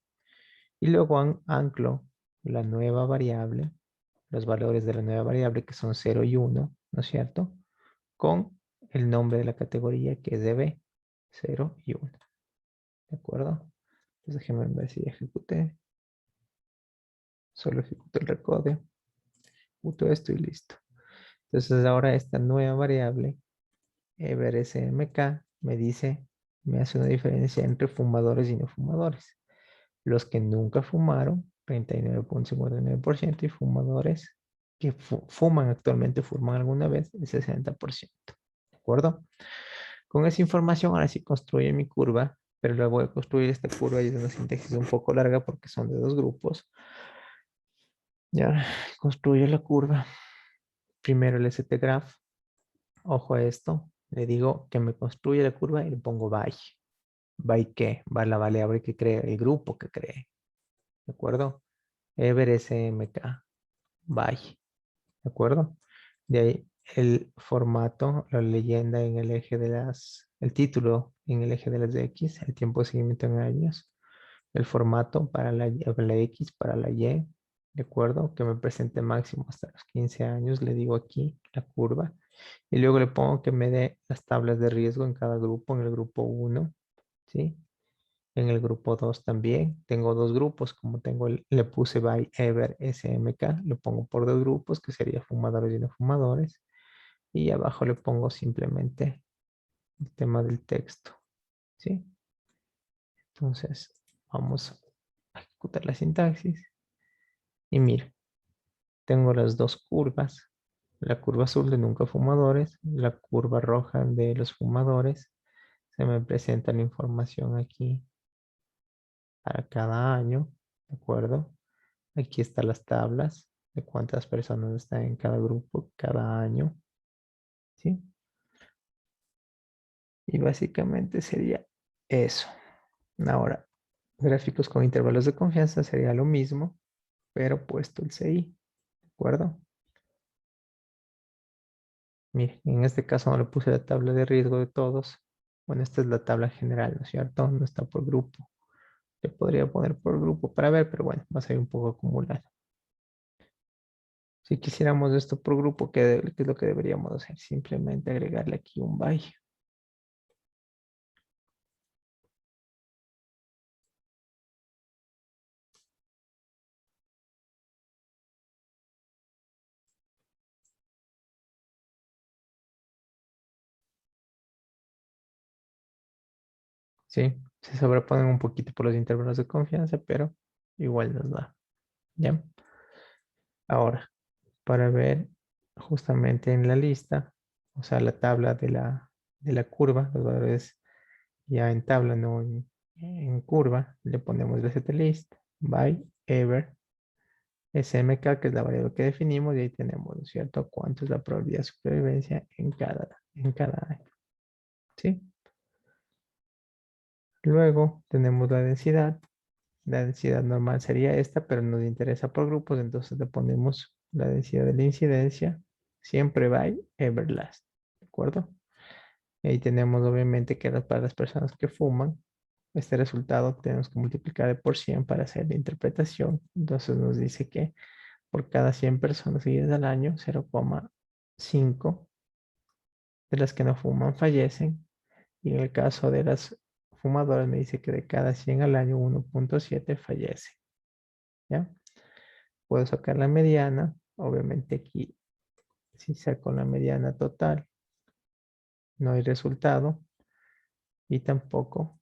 Y luego anclo la nueva variable, los valores de la nueva variable que son 0 y 1, ¿no es cierto? Con el nombre de la categoría que es de B, 0 y 1. ¿De acuerdo? Entonces déjenme ver si ya ejecuté. Solo ejecuto el recode. Ejecuto esto y listo. Entonces ahora esta nueva variable, eversmk, me hace una diferencia entre fumadores y no fumadores. Los que nunca fumaron, 39.59%, y fumadores que fuman actualmente, fuman alguna vez, el 60%. ¿De acuerdo? Con esa información ahora sí construyo mi curva, pero la voy a construir esta curva y es una sintaxis un poco larga porque son de dos grupos. Ya construyo la curva. Primero el stgraph. Ojo a esto. Le digo que me construye la curva y le pongo by. ¿By qué? Va la variable que cree, el grupo que cree. ¿De acuerdo? Ever smk. By. ¿De acuerdo? De ahí el formato, la leyenda en el eje de el título en el eje de las X, el tiempo de seguimiento en años, el formato para la X, para la Y, ¿de acuerdo? Que me presente máximo hasta los 15 años, le digo aquí la curva, y luego le pongo que me dé las tablas de riesgo en cada grupo, en el grupo 1, ¿sí? En el grupo 2 también. Tengo dos grupos, como le puse by ever smk, lo pongo por dos grupos, que sería fumadores y no fumadores. Y abajo le pongo simplemente el tema del texto, ¿sí? Entonces, vamos a ejecutar la sintaxis. Y mira, tengo las dos curvas. La curva azul de nunca fumadores, la curva roja de los fumadores. Se me presenta la información aquí para cada año, ¿de acuerdo? Aquí están las tablas de cuántas personas están en cada grupo cada año, ¿sí? Y básicamente sería eso. Ahora, gráficos con intervalos de confianza sería lo mismo, pero puesto el CI, ¿de acuerdo? Miren, en este caso no le puse la tabla de riesgo de todos. Bueno, esta es la tabla general, ¿no es cierto? No está por grupo. Yo podría poner por grupo para ver, pero bueno, va a ser un poco acumulado. Si quisiéramos esto por grupo, ¿qué es lo que deberíamos hacer? Simplemente agregarle aquí un by. Sí, se sobreponen un poquito por los intervalos de confianza, pero igual nos da. ¿Ya? Ahora, para ver justamente en la lista, o sea, la tabla de la curva, los valores ya en tabla, no en curva, le ponemos list by ever SMK, que es la variable que definimos, y ahí tenemos, ¿no es cierto?, cuánto es la probabilidad de supervivencia en cada año. ¿Sí? Luego tenemos la densidad. La densidad normal sería esta, pero nos interesa por grupos, entonces le ponemos la densidad de la incidencia, siempre by everlast. ¿De acuerdo? Y ahí tenemos obviamente que para las personas que fuman, este resultado tenemos que multiplicar por 100 para hacer la interpretación. Entonces nos dice que por cada 100 personas seguidas al año, 0,5 de las que no fuman fallecen. Y en el caso de las fumadoras me dice que de cada 100 al año, 1,7 fallece. ¿Ya? Puedo sacar la mediana. Obviamente aquí, si saco la mediana total, no hay resultado. Y tampoco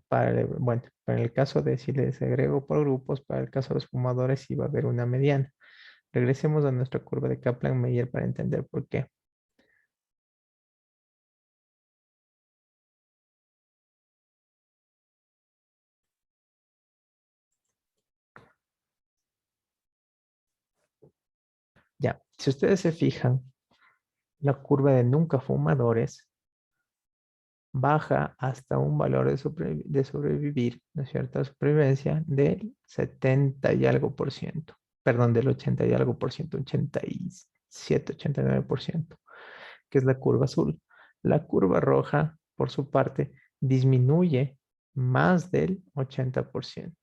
bueno, para el caso de si les agrego por grupos, para el caso de los fumadores sí va a haber una mediana. Regresemos a nuestra curva de Kaplan-Meier para entender por qué. Ya, si ustedes se fijan, la curva de nunca fumadores baja hasta un valor de sobrevivir, ¿no es cierto? Supervivencia del 70 y algo por ciento. Perdón, del 80 y algo por ciento, 87, 89%, que es la curva azul. La curva roja, por su parte, disminuye más del 80%,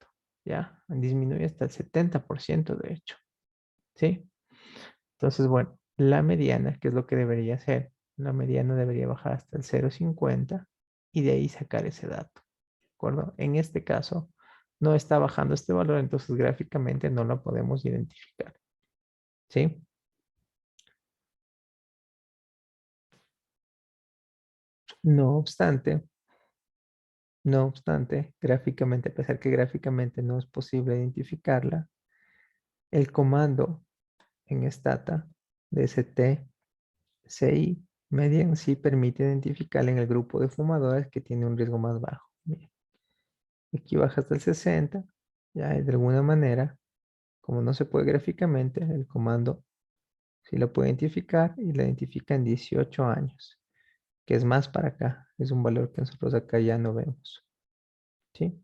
¿ya? Disminuye hasta el 70% de hecho, ¿sí? Entonces, bueno, la mediana, que es lo que debería ser, la mediana debería bajar hasta el 0,50 y de ahí sacar ese dato, ¿de acuerdo? En este caso, no está bajando este valor, entonces gráficamente no lo podemos identificar, ¿sí? No obstante, no obstante, gráficamente, a pesar que gráficamente no es posible identificarla, el comando en Stata de STCI median sí permite identificarla en el grupo de fumadores que tiene un riesgo más bajo. Miren, aquí baja hasta el 60, ya de alguna manera, como no se puede gráficamente, el comando sí lo puede identificar y la identifica en 18 años, que es más para acá, es un valor que nosotros acá ya no vemos, ¿sí?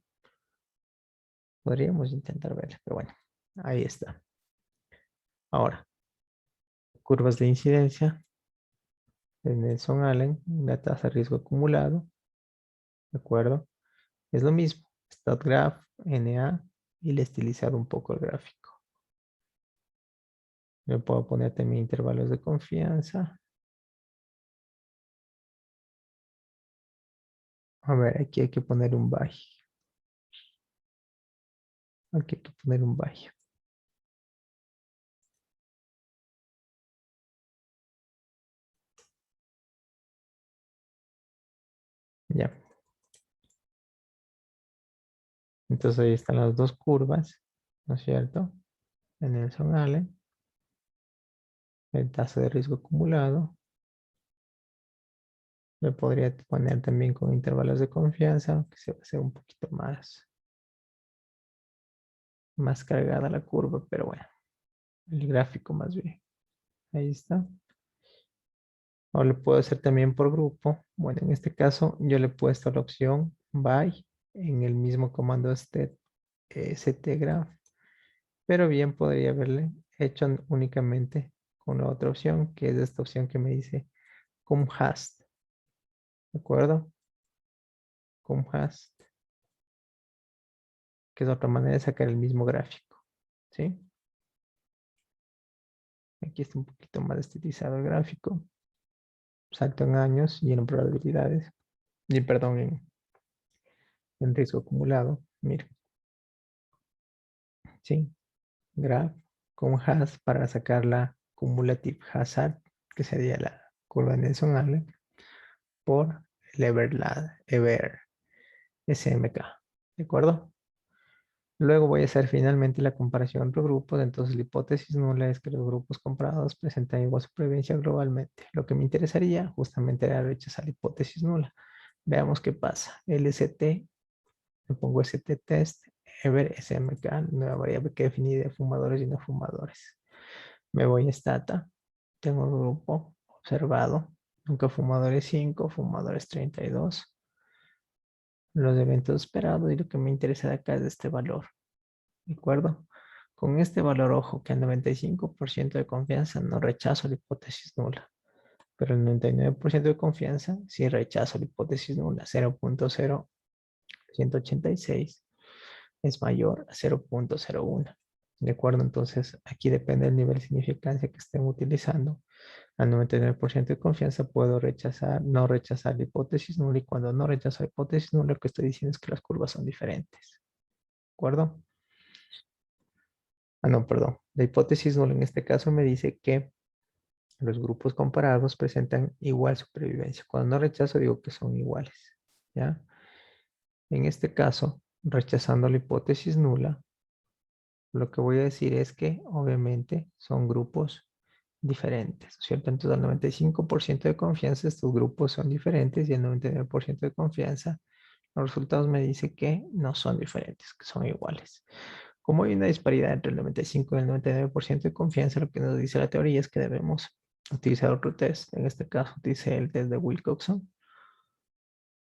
Podríamos intentar verlo, pero bueno, ahí está. Ahora, curvas de incidencia de Nelson-Allen, la tasa de riesgo acumulado, ¿de acuerdo? Es lo mismo, StatGraph, NA, y le he estilizado un poco el gráfico. Le puedo poner también intervalos de confianza. A ver, aquí hay que poner un by. Aquí hay que poner un by. Ya. Entonces ahí están las dos curvas, ¿no es cierto? En Nelson-Allen, el tasa de riesgo acumulado. Le podría poner también con intervalos de confianza, que se va a hacer un poquito más cargada la curva, pero bueno, el gráfico más bien. Ahí está. O lo puedo hacer también por grupo. Bueno, en este caso yo le he puesto la opción by en el mismo comando stgraph, pero bien podría haberle hecho únicamente con la otra opción, que es esta opción que me dice comhast. ¿De acuerdo? Comhast. que es otra manera de sacar el mismo gráfico, ¿sí? Aquí está un poquito más estilizado el gráfico. Salto en años y en probabilidades. Y perdón, en riesgo acumulado. Mira, ¿sí? Graph con hash para sacar la cumulative hazard, que sería la curva de Nelson-Allen, por el Ever SMK. ¿De acuerdo? Luego voy a hacer finalmente la comparación entre grupos. Entonces la hipótesis nula es que los grupos comprados presentan igual supervivencia globalmente. Lo que me interesaría justamente era rechazar la hipótesis nula. Veamos qué pasa. LST, le pongo ST test, Ever SMK, nueva variable que definí de fumadores y no fumadores. Me voy a Stata, tengo el grupo observado, nunca fumadores 5, fumadores 32. Los eventos esperados y lo que me interesa de acá es este valor. ¿De acuerdo? Con este valor, ojo, que el 95% de confianza no rechazo la hipótesis nula, pero el 99% de confianza sí rechazo la hipótesis nula. 0.0186 es mayor a 0.01. ¿De acuerdo? Entonces, aquí depende del nivel de significancia que estén utilizando. Al 99% de confianza puedo rechazar, no rechazar la hipótesis nula, y cuando no rechazo la hipótesis nula, lo que estoy diciendo es que las curvas son diferentes. ¿De acuerdo? No, perdón. La hipótesis nula en este caso me dice que los grupos comparados presentan igual supervivencia. Cuando no rechazo, digo que son iguales. ¿Ya? En este caso, rechazando la hipótesis nula, lo que voy a decir es que obviamente son grupos diferentes, ¿cierto? Entonces, al 95% de confianza, estos grupos son diferentes, y al 99% de confianza, los resultados me dicen que no son diferentes, que son iguales. Como hay una disparidad entre el 95 y el 99% de confianza, lo que nos dice la teoría es que debemos utilizar otro test. En este caso, utilicé el test de Wilcoxon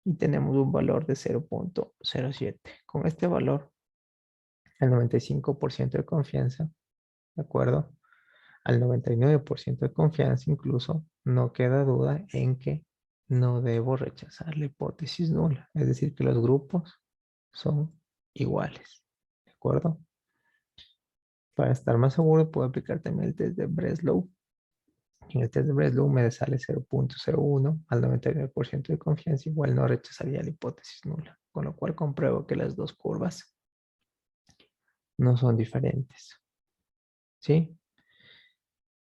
y tenemos un valor de 0.07. Con este valor, el 95% de confianza, ¿de acuerdo? Al 99% de confianza, incluso, no queda duda en que no debo rechazar la hipótesis nula. Es decir, que los grupos son iguales. ¿De acuerdo? Para estar más seguro, puedo aplicar también el test de Breslow. En el test de Breslow me sale 0.01 al 99% de confianza. Igual no rechazaría la hipótesis nula. Con lo cual compruebo que las dos curvas no son diferentes. ¿Sí?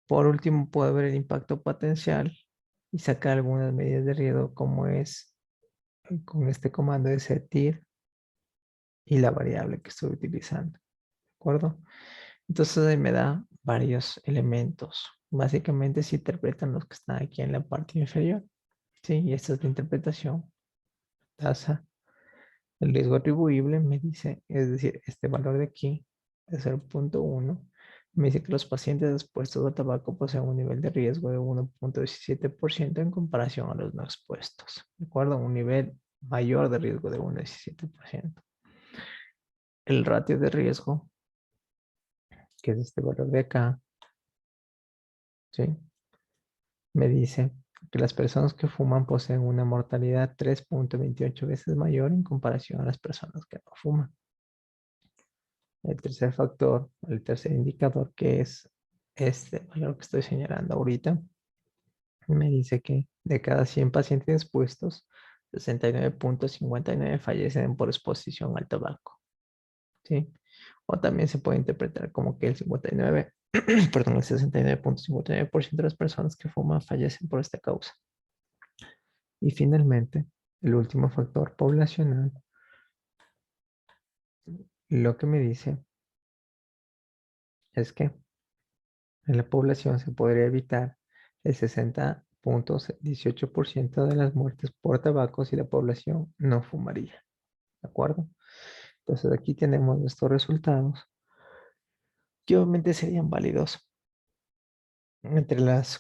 Por último, puedo ver el impacto potencial y sacar algunas medidas de riesgo, como es con este comando de setir y la variable que estoy utilizando. ¿De acuerdo? Entonces ahí me da varios elementos. Básicamente se interpretan los que están aquí en la parte inferior. Sí, y esta es la interpretación. Tasa, el riesgo atribuible me dice, es decir, este valor de aquí, de 0.1, me dice que los pacientes expuestos a tabaco poseen un nivel de riesgo de 1.17% en comparación a los no expuestos. ¿De acuerdo? Un nivel mayor de riesgo de 1.17%. El ratio de riesgo, que es este valor de acá, ¿sí? Me dice que las personas que fuman poseen una mortalidad 3.28 veces mayor en comparación a las personas que no fuman. El tercer factor, el tercer indicador, que es este valor que estoy señalando ahorita, me dice que de cada 100 pacientes expuestos, 69.59 fallecen por exposición al tabaco. ¿Sí? O también se puede interpretar como que el 59, perdón, el 69.59% de las personas que fuman fallecen por esta causa. Y finalmente, el último factor poblacional, lo que me dice es que en la población se podría evitar el 60.18% de las muertes por tabaco si la población no fumaría. ¿De acuerdo? Entonces aquí tenemos estos resultados que obviamente serían válidos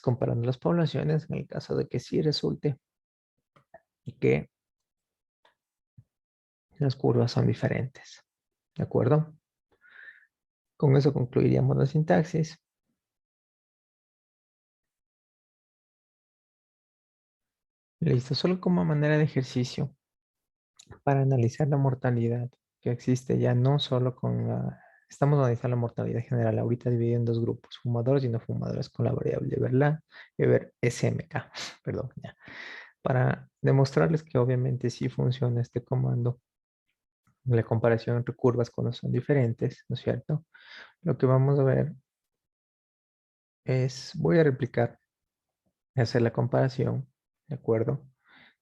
comparando las poblaciones en el caso de que sí resulte que las curvas son diferentes. ¿De acuerdo? Con eso concluiríamos la sintaxis. Listo, solo como manera de ejercicio para analizar la mortalidad que existe ya no solo con estamos analizando la mortalidad general ahorita dividida en dos grupos, fumadores y no fumadores con la variable ver SMK, perdón, ya, para demostrarles que obviamente sí funciona este comando, la comparación entre curvas cuando son diferentes, ¿no es cierto? Lo que vamos a ver es, voy a replicar, hacer la comparación, ¿de acuerdo?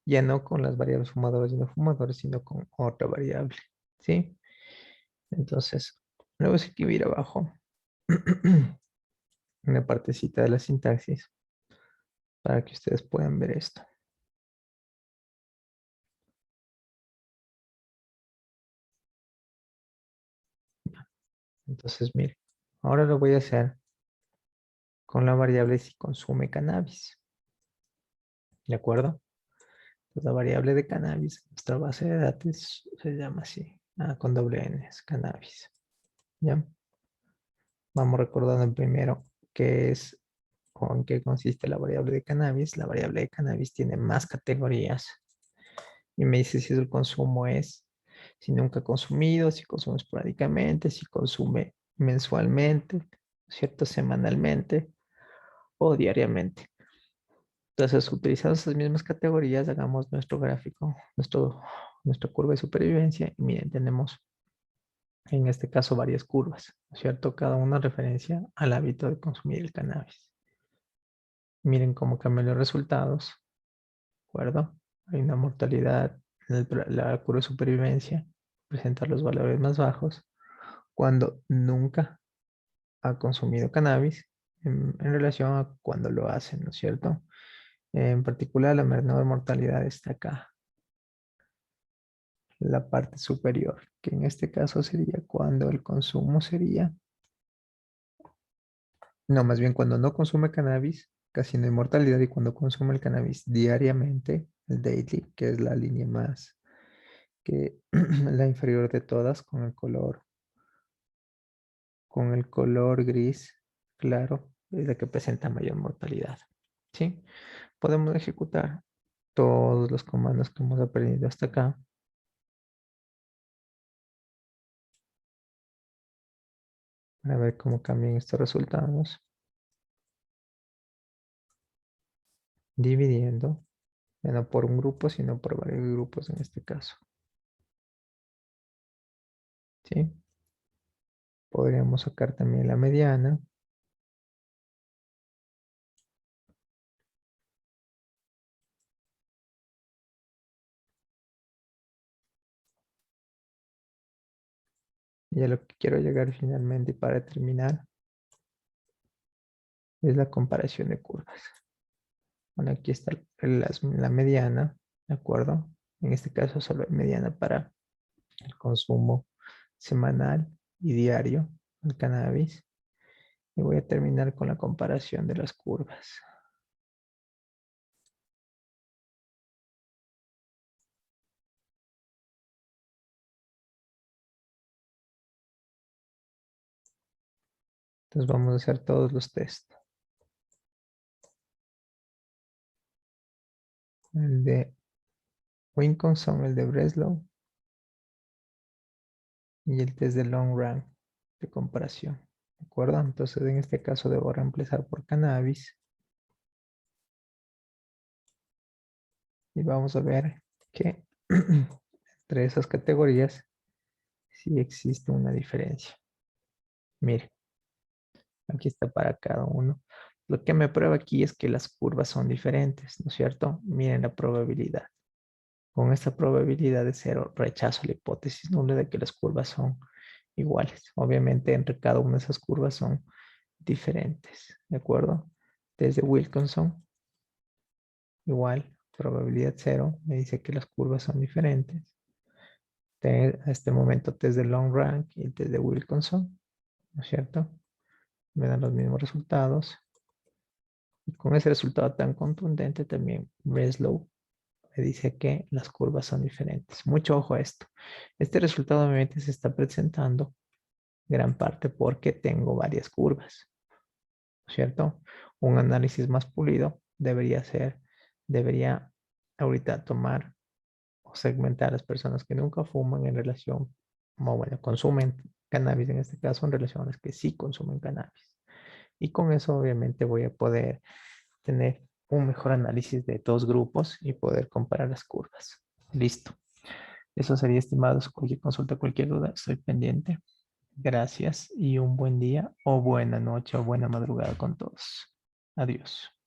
Ya no con las variables fumadores y no fumadores, sino con otra variable, ¿sí? Entonces, luego sí que ir abajo una partecita de la sintaxis para que ustedes puedan ver esto. Entonces, miren, ahora lo voy a hacer con la variable si consume cannabis, ¿de acuerdo? Pues la variable de cannabis, nuestra base de datos se llama así, con doble N, es cannabis, ¿ya? Vamos recordando primero qué es o en qué consiste la variable de cannabis. La variable de cannabis tiene más categorías y me dice si el consumo es, si nunca ha consumido, si consume esporádicamente, si consume mensualmente, ¿cierto? Semanalmente o diariamente. Entonces, utilizando esas mismas categorías, hagamos nuestro gráfico, nuestra curva de supervivencia. Y miren, tenemos en este caso varias curvas, ¿no es cierto? Cada una referencia al hábito de consumir el cannabis. Miren cómo cambian los resultados, ¿de acuerdo? Hay una mortalidad, la curva de supervivencia presenta los valores más bajos cuando nunca ha consumido cannabis en relación a cuando lo hacen, ¿no es cierto? En particular, la menor mortalidad está acá, la parte superior, que en este caso sería cuando el consumo sería, no, más bien cuando no consume cannabis, casi no hay mortalidad, y cuando consume el cannabis diariamente, el daily, que es la línea más, que la inferior de todas, con el color gris claro, es la que presenta mayor mortalidad. ¿Sí? Podemos ejecutar todos los comandos que hemos aprendido hasta acá. Para ver cómo cambian estos resultados. Dividiendo, ya no por un grupo, sino por varios grupos en este caso. ¿Sí? Podríamos sacar también la mediana. Y a lo que quiero llegar finalmente para terminar es la comparación de curvas. Bueno, aquí está la mediana, ¿de acuerdo? En este caso solo hay mediana para el consumo semanal y diario del cannabis. Y voy a terminar con la comparación de las curvas. Entonces vamos a hacer todos los test. El de Wilkinson, el de Breslow y el test de long run de comparación. ¿De acuerdo? Entonces en este caso debo reemplazar por cannabis. Y vamos a ver que entre esas categorías sí existe una diferencia. Mire, aquí está para cada uno. Lo que me prueba aquí es que las curvas son diferentes, ¿no es cierto? Miren la probabilidad. Con esta probabilidad de cero, rechazo la hipótesis nula de que las curvas son iguales. Obviamente, entre cada una de esas curvas son diferentes, ¿de acuerdo? Desde Wilkinson, igual, probabilidad cero, me dice que las curvas son diferentes. A este momento, desde Long Rank y desde Wilkinson, ¿no es cierto? Me dan los mismos resultados. Y con ese resultado tan contundente, también Breslow me dice que las curvas son diferentes. Mucho ojo a esto. Este resultado obviamente se está presentando gran parte porque tengo varias curvas, ¿cierto? Un análisis más pulido debería ahorita tomar o segmentar a las personas que nunca fuman en relación o bueno, consumen cannabis en este caso en relación a los que sí consumen cannabis. Y con eso obviamente voy a poder tener un mejor análisis de dos grupos y poder comparar las curvas. Listo. Eso sería, estimados. Cualquier consulta, cualquier duda, estoy pendiente. Gracias y un buen día o buena noche o buena madrugada con todos. Adiós.